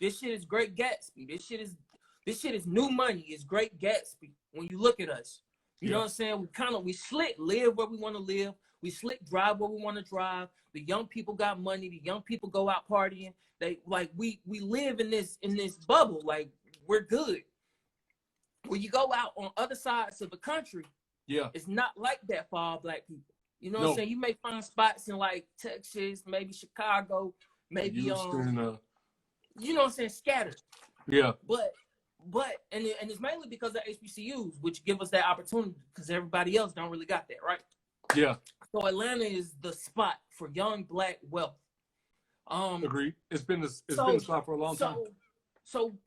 Speaker 2: This shit is Great Gatsby. This shit is new money. It's Great Gatsby. When you look at us. You know what I'm saying? We slick live where we want to live. We slick drive where we want to drive. The young people got money. The young people go out partying. They like we live in this bubble. Like we're good. When you go out on other sides of the country, it's not like that for all black people. You know what I'm saying? You may find spots in like Texas, maybe Chicago, maybe
Speaker 3: Houston,
Speaker 2: you know what I'm saying, scattered.
Speaker 3: Yeah.
Speaker 2: But it's mainly because of HBCUs, which give us that opportunity because everybody else don't really got that, right?
Speaker 3: Yeah.
Speaker 2: So Atlanta is the spot for young black wealth.
Speaker 3: Agreed. It's been a spot for a long time.
Speaker 2: So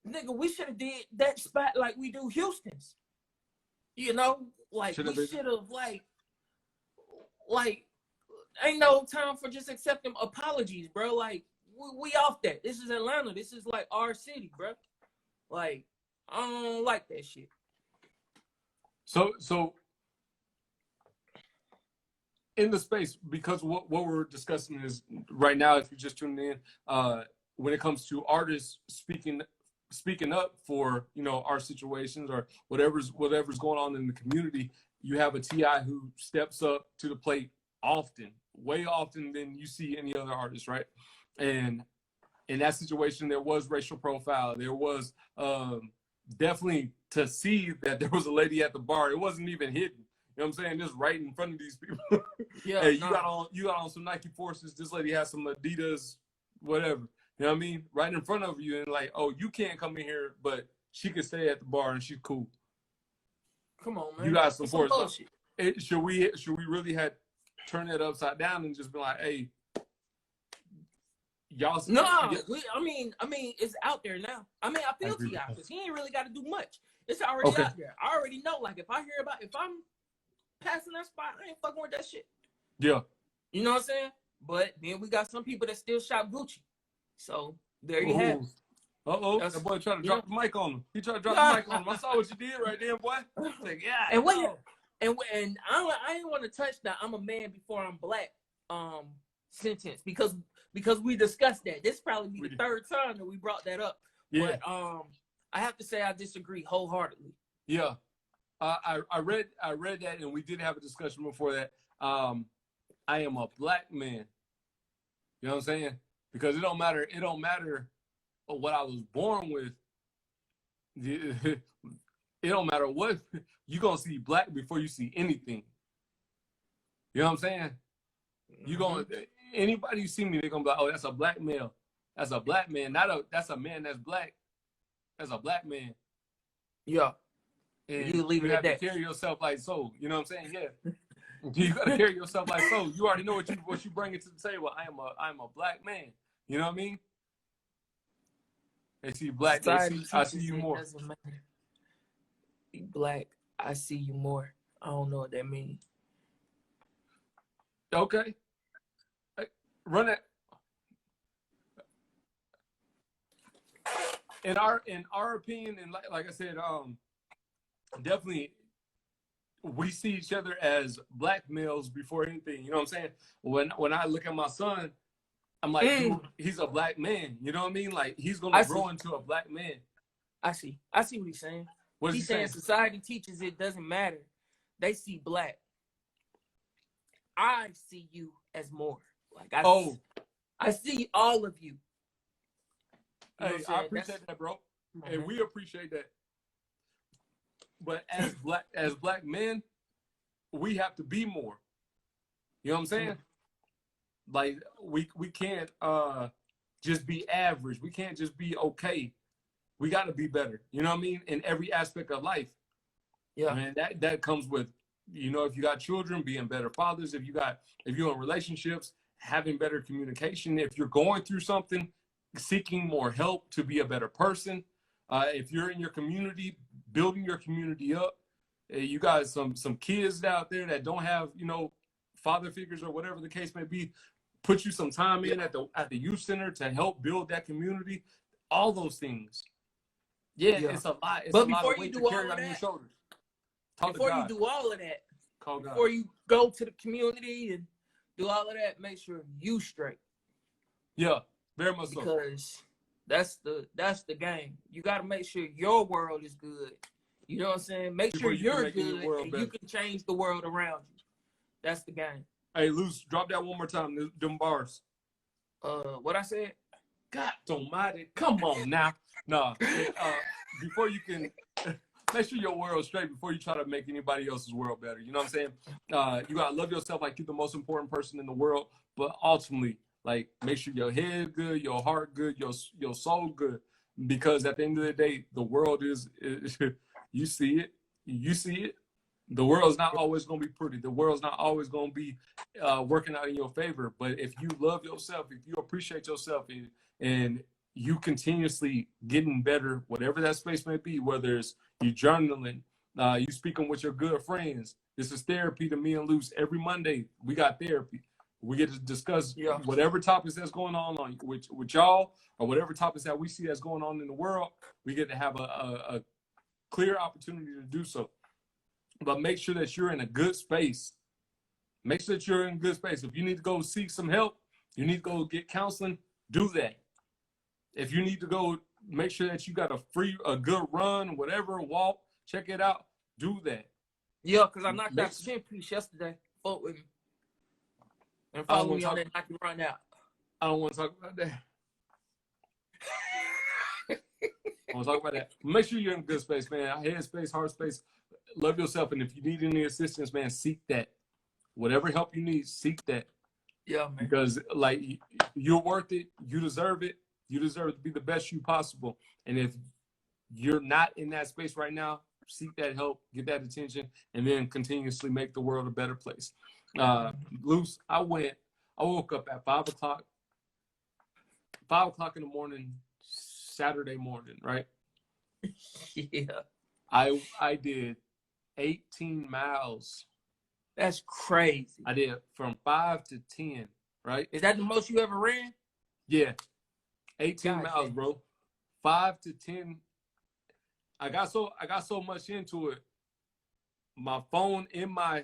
Speaker 2: nigga, we should have did that spot like we do Houston's. You know, like we should have like ain't no time for just accepting apologies, bro. Like we off that. This is Atlanta. This is like our city, bro. Like, I don't like that shit.
Speaker 3: So in the space, because what we're discussing is right now, if you're just tuning in, when it comes to artists speaking up for, you know, our situations or whatever's going on in the community, you have a T.I. who steps up to the plate often, way often than you see any other artist, right? And in that situation, there was racial profile. There was definitely to see that there was a lady at the bar. It wasn't even hidden. You know what I'm saying? Just right in front of these people.
Speaker 2: Yeah.
Speaker 3: Hey, you got on some Nike Forces. This lady has some Adidas, whatever. You know what I mean? Right in front of you, and like, oh, you can't come in here, but she can stay at the bar and she's cool.
Speaker 2: Come on, man.
Speaker 3: You got some force. Should we really have turned it upside down and just be like, hey, y'all?
Speaker 2: No, I mean, it's out there now. I mean, I feel T.I. because he ain't really got to do much. It's already out there. I already know. Like, if I'm passing that spot, I ain't fucking with that shit.
Speaker 3: Yeah.
Speaker 2: You know what I'm saying? But then we got some people that still shop Gucci. So there you have it.
Speaker 3: That boy tried to drop the mic on him. He tried to drop the mic on him. I saw what you did right there, boy. Like, yeah.
Speaker 2: And wait, and I didn't want to touch that I'm a man before I'm black sentence because we discussed that. This probably be the third time that we brought that up.
Speaker 3: Yeah.
Speaker 2: But I have to say I disagree wholeheartedly.
Speaker 3: Yeah. I read that, and we did have a discussion before that. I am a black man. You know what I'm saying? Because it don't matter what I was born with. It don't matter what. You're going to see black before you see anything. You know what I'm saying? You going anybody you see me, they're going to be like, oh, that's a black male. That's a black man. That's a man that's black. That's a black man.
Speaker 2: Yeah.
Speaker 3: And you have to carry yourself like so. You know what I'm saying? Yeah. You got to carry yourself like so. You already know what you bring to the table. I'm a black man. You know what I mean? They see black. I see you more.
Speaker 2: Black. I see you more. I don't know what that means.
Speaker 3: Okay. Run it. In our opinion, and like I said, definitely we see each other as black males before anything. You know what I'm saying? When I look at my son, I'm like, he's a black man. You know what I mean? Like he's gonna grow into a black man.
Speaker 2: I see what he's saying. He's saying society teaches it doesn't matter. They see black. I see you as more. Like I see all of you.
Speaker 3: Hey, I appreciate that, bro. And we appreciate that. But as black men, we have to be more. You know what I'm saying? Like we can't just be average. We can't just be okay. We got to be better. You know what I mean? In every aspect of life.
Speaker 2: Yeah.
Speaker 3: And that comes with, you know, if you got children, being better fathers. If you're in relationships, having better communication. If you're going through something, seeking more help to be a better person. If you're in your community, building your community up. You got some kids out there that don't have, you know, father figures or whatever the case may be. Put you some time in at the youth center to help build that community. All those things. Yeah. It's a lot. It's a lot of weight to carry on your shoulders.
Speaker 2: Before you do all of that,
Speaker 3: Call God.
Speaker 2: Before you go to the community and do all of that, make sure you straight.
Speaker 3: Yeah, very much so.
Speaker 2: Because that's the game. You got to make sure your world is good. You know what I'm saying? Make sure you're good and you can change the world around you. That's the game.
Speaker 3: Hey, Luce, drop that one more time. Them bars.
Speaker 2: What I said?
Speaker 3: God almighty. Come on now. No. Before you can make sure your world's straight before you try to make anybody else's world better. You know what I'm saying? You gotta love yourself like you're the most important person in the world, but ultimately, like, make sure your head good, your heart good, your soul good. Because at the end of the day, the world is you see it. You see it. The world's not always going to be pretty. The world's not always going to be working out in your favor. But if you love yourself, if you appreciate yourself, and you continuously getting better, whatever that space may be, whether it's you journaling, you speaking with your good friends. This is therapy to me and Luce. Every Monday, we got therapy. We get to discuss whatever topics that's going on with y'all, or whatever topics that we see that's going on in the world. We get to have a clear opportunity to do so. But make sure that you're in a good space. Make sure that you're in a good space. If you need to go seek some help, you need to go get counseling, do that. If you need to go make sure that you got a good run, whatever, walk, check it out, do that.
Speaker 2: Yeah, because I knocked out the 10 piece yesterday. Fuck with me. And follow me on that knock you run out.
Speaker 3: I don't want to talk about that. I want to talk about that. Make sure you're in a good space, man. Head space, heart space. Love yourself, and if you need any assistance, man, seek that. Whatever help you need, seek that.
Speaker 2: Yeah, man.
Speaker 3: Because like you're worth it, you deserve it. You deserve to be the best you possible. And if you're not in that space right now, seek that help, get that attention, and then continuously make the world a better place. Luce, I woke up at 5 o'clock. 5 o'clock in the morning, Saturday morning, right?
Speaker 2: Yeah.
Speaker 3: I did 18 miles
Speaker 2: That's crazy.
Speaker 3: I did from 5 to 10, right?
Speaker 2: Is that the most you ever ran?
Speaker 3: Yeah. 18
Speaker 2: God
Speaker 3: miles,
Speaker 2: damn.
Speaker 3: bro. 5 to 10. I got so much into it. My phone in my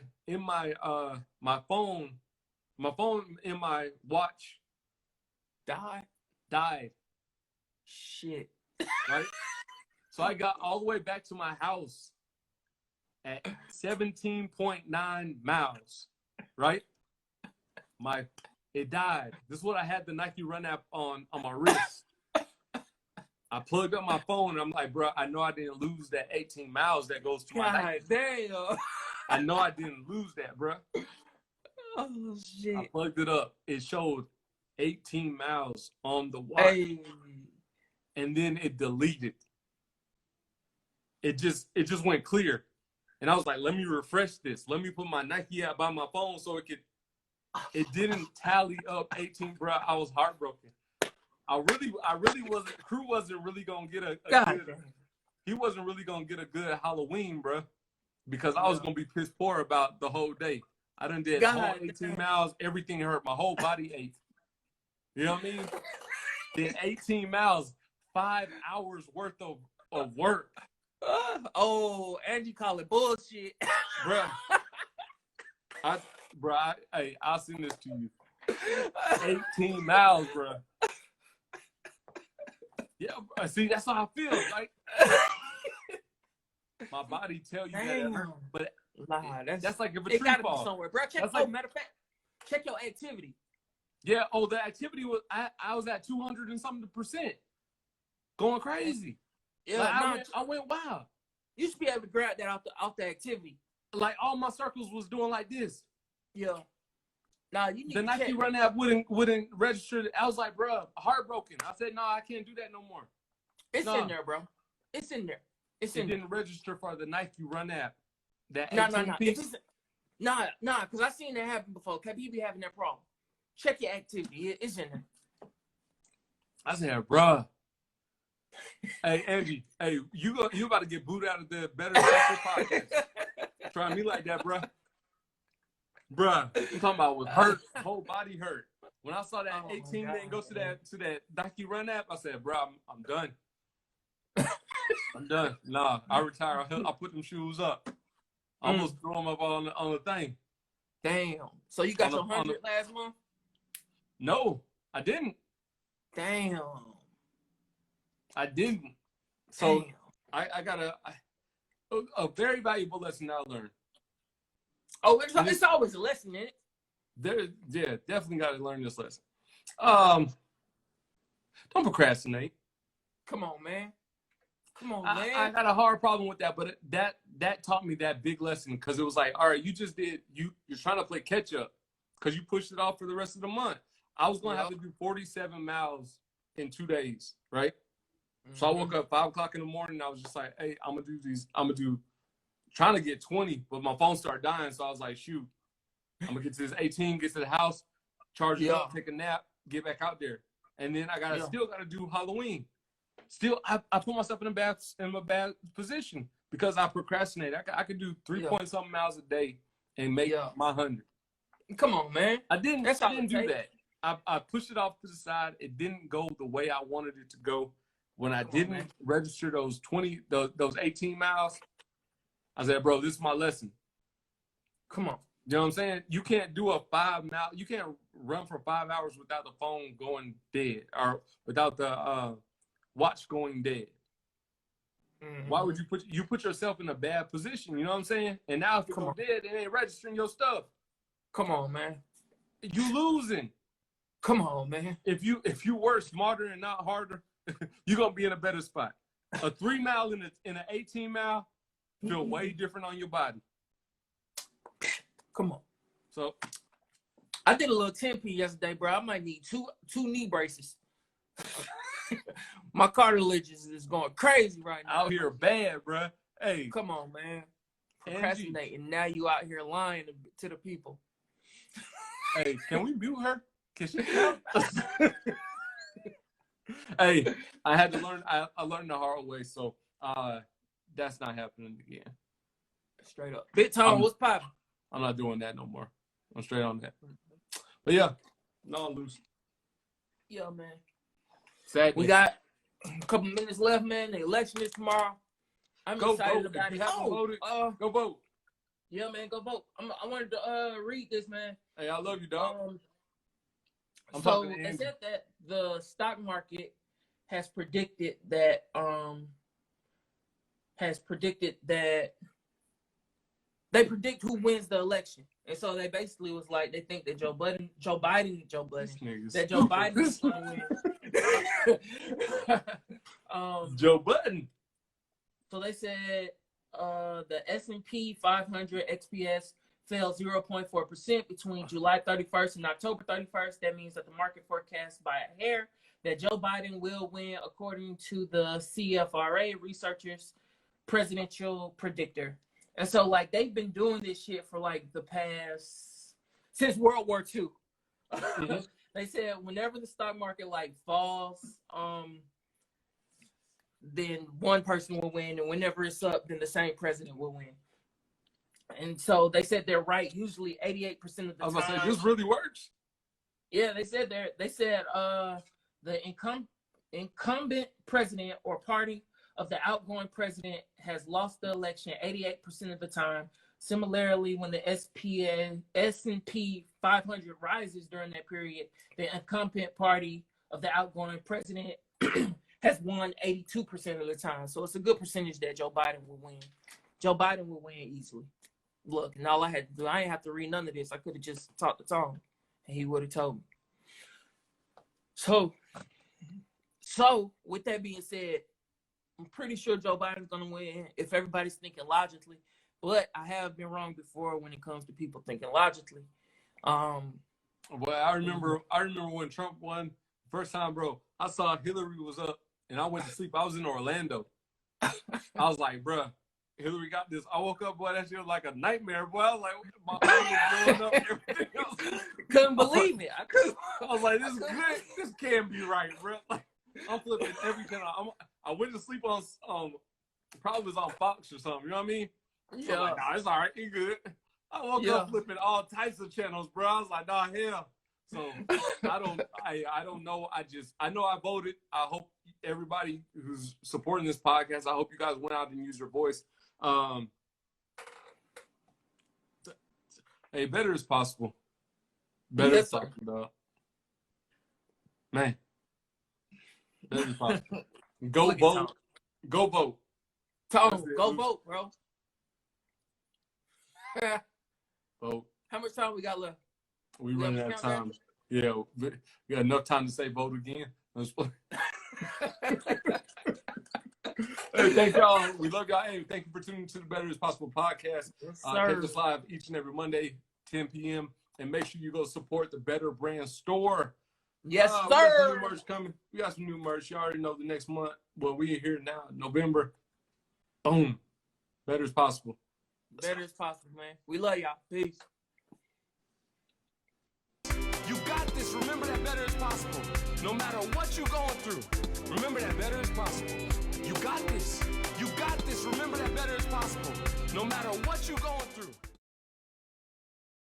Speaker 3: phone in my watch died.
Speaker 2: Shit.
Speaker 3: Right? So I got all the way back to my house at 17.9 miles, right? It died. This is what I had the Nike Run app on my wrist. I plugged up my phone and I'm like, bro, I know I didn't lose that 18 miles that goes to my Nike.
Speaker 2: Damn.
Speaker 3: I know I didn't lose that, bro.
Speaker 2: Oh shit.
Speaker 3: I plugged it up. It showed 18 miles on the watch.
Speaker 2: Hey.
Speaker 3: And then it deleted. It just went clear. And I was like, let me refresh this. Let me put my Nike app by my phone so it didn't tally up 18, bro. I was heartbroken. I really wasn't, Crew wasn't really gonna get a good, he wasn't really gonna get a good Halloween, bro. Because I was gonna be piss poor about the whole day. I done did all 18 miles, everything hurt, my whole body ached. You know what I mean? Then 18 miles, 5 hours worth of work.
Speaker 2: And you call it bullshit.
Speaker 3: I'll send this to you. 18 miles, bro. Yeah, see, that's how I feel. Like my body tell you that it hurt, but that's like if a tree
Speaker 2: gotta
Speaker 3: falls.
Speaker 2: be somewhere, bro. Matter of fact, check your activity.
Speaker 3: Yeah. Oh, the activity was I was at 200 and something %, going crazy.
Speaker 2: Yeah,
Speaker 3: like, I went wild.
Speaker 2: You should be able to grab that off the activity.
Speaker 3: Like all my circles was doing like this.
Speaker 2: Yeah. Nah, you need
Speaker 3: the Nike Run app wouldn't register. I was like, bro, heartbroken. I said, no, I can't do that no more.
Speaker 2: It's in there, bro. It's in there. It
Speaker 3: didn't register for the Nike Run app. That
Speaker 2: Nah, because I seen that happen before. People be having that problem. Check your activity. It's in there.
Speaker 3: I said, bro. Hey, Angie. Hey, you about to get booed out of the Better Sexual podcast. Try me like that, bro. Bruh, I'm talking about was hurt, whole body hurt. When I saw that 18 didn't go to that Nike Run app, I said, bro, I'm done. I'm done. Nah, I retire. I put them shoes up. I almost threw them up on the thing.
Speaker 2: Damn. So you got your 100 last month?
Speaker 3: No, I didn't.
Speaker 2: Damn.
Speaker 3: I didn't. So I got a very valuable lesson I learned.
Speaker 2: Oh, it's always a lesson in it.
Speaker 3: Yeah, definitely got to learn this lesson. Don't procrastinate.
Speaker 2: Come on, man.
Speaker 3: I got a hard problem with that, but that taught me that big lesson because it was like, all right, you're trying to play catch up because you pushed it off for the rest of the month. I was going to have to do 47 miles in 2 days, right? Mm-hmm. So I woke up 5 o'clock in the morning. And I was just like, hey, I'm going to do trying to get 20, but my phone started dying. So I was like, shoot, I'm going to get to this 18, get to the house, charge it up, take a nap, get back out there. And then I still got to do Halloween. Still, I put myself in a bad position because I procrastinate. I could do 3-point-something miles a day and make my 100.
Speaker 2: Come on, man.
Speaker 3: I didn't do that. I pushed it off to the side. It didn't go the way I wanted it to go. When I didn't register those 18 miles, I said, bro, this is my lesson.
Speaker 2: Come on.
Speaker 3: You know what I'm saying? You can't do a 5 mile. You can't run for 5 hours without the phone going dead or without the watch going dead. Mm-hmm. Why would you put yourself in a bad position? You know what I'm saying? And now if it goes dead, it ain't registering your stuff.
Speaker 2: Come on, man.
Speaker 3: You losing.
Speaker 2: Come on, man.
Speaker 3: If you work smarter and not harder, you're gonna be in a better spot. A 3 mile in an 18 mile feel way different on your body.
Speaker 2: Come on.
Speaker 3: So
Speaker 2: I did a little 10P yesterday, bro. I might need two knee braces. My cartilage is going crazy right now.
Speaker 3: Out here bad, bro. Hey.
Speaker 2: Come on, man. Procrastinating. Now you out here lying to the people.
Speaker 3: Hey, can we mute her? Can she come? Hey, I had to learn. I learned the hard way, so that's not happening again.
Speaker 2: Straight up. Big Tom, what's poppin'?
Speaker 3: I'm not doing that no more. I'm straight on that. But yeah, no loose.
Speaker 2: Yeah, man.
Speaker 3: Sadly.
Speaker 2: We got a couple minutes left, man. The election is tomorrow. I'm
Speaker 3: Go
Speaker 2: excited
Speaker 3: vote.
Speaker 2: about
Speaker 3: If
Speaker 2: it.
Speaker 3: you haven't voted, go vote.
Speaker 2: Yeah, man, go vote. I wanted to read this, man.
Speaker 3: Hey, I love you, dog.
Speaker 2: So they said that the stock market has predicted that they predict who wins the election. And so they basically was like, they think that Joe Biden that Joe Biden is gonna win.
Speaker 3: Joe Biden.
Speaker 2: So they said the S&P 500 XPS fell 0.4% between July 31st and October 31st. That means that the market forecast by a hair that Joe Biden will win, according to the CFRA researchers' presidential predictor. And so, like, they've been doing this shit for like since World War II. Mm-hmm. They said whenever the stock market like falls, then one person will win, and whenever it's up, then the same president will win. And so they said they're right usually 88% of the time.
Speaker 3: I was gonna say, this really works.
Speaker 2: Yeah, they said the incumbent president or party of the outgoing president has lost the election 88% of the time. Similarly, when the S&P 500 rises during that period, the incumbent party of the outgoing president has won 82% of the time. So it's a good percentage that Joe Biden will win. Joe Biden will win easily. Look, and all I had to do, I didn't have to read none of this. I could have just talked to Tom, and he would have told me. So with that being said, I'm pretty sure Joe Biden's gonna win if everybody's thinking logically. But I have been wrong before when it comes to people thinking logically.
Speaker 3: Well, I remember when Trump won first time, bro. I saw Hillary was up, and I went to sleep. I was in Orlando. I was like, bro, Hillary got this. I woke up, boy, that shit was like a nightmare, boy. I was like, my eyes was blowing up, everything else.
Speaker 2: Couldn't believe it.
Speaker 3: I was like, this is good. This can't be right, bro. Like, I'm flipping every channel. I went to sleep on probably was on Fox or something. You know what I mean?
Speaker 2: Yeah.
Speaker 3: So I'm like, nah, it's all right. You good. I woke up flipping all types of channels, bro. I was like, nah, hell. So I don't know. I know I voted. I hope everybody who's supporting this podcast, I hope you guys went out and used your voice. Hey, better is possible. Better is possible, dog. Man. Better is possible. Go vote. Go vote.
Speaker 2: Tom, go vote, bro.
Speaker 3: Vote.
Speaker 2: How much time we got left?
Speaker 3: We running out of time. Yeah, we got enough time to say vote again. Hey, thank y'all. We love y'all. Hey, thank you for tuning to the Better Is Possible podcast.
Speaker 2: Yes,
Speaker 3: Catch us live each and every Monday, 10 p.m. And make sure you go support the Better Brand Store.
Speaker 2: Yes,
Speaker 3: We got some
Speaker 2: sir.
Speaker 3: new merch coming. We got some new merch. You already know the next month. Well, we are here now, November. Boom. Better Is Possible.
Speaker 2: Better Is Possible, man. We love y'all. Peace.
Speaker 1: You got this. Remember that better is possible. No matter what you're going through, remember that better is possible. You got this. You got this. Remember that better is possible. No matter what you're going through.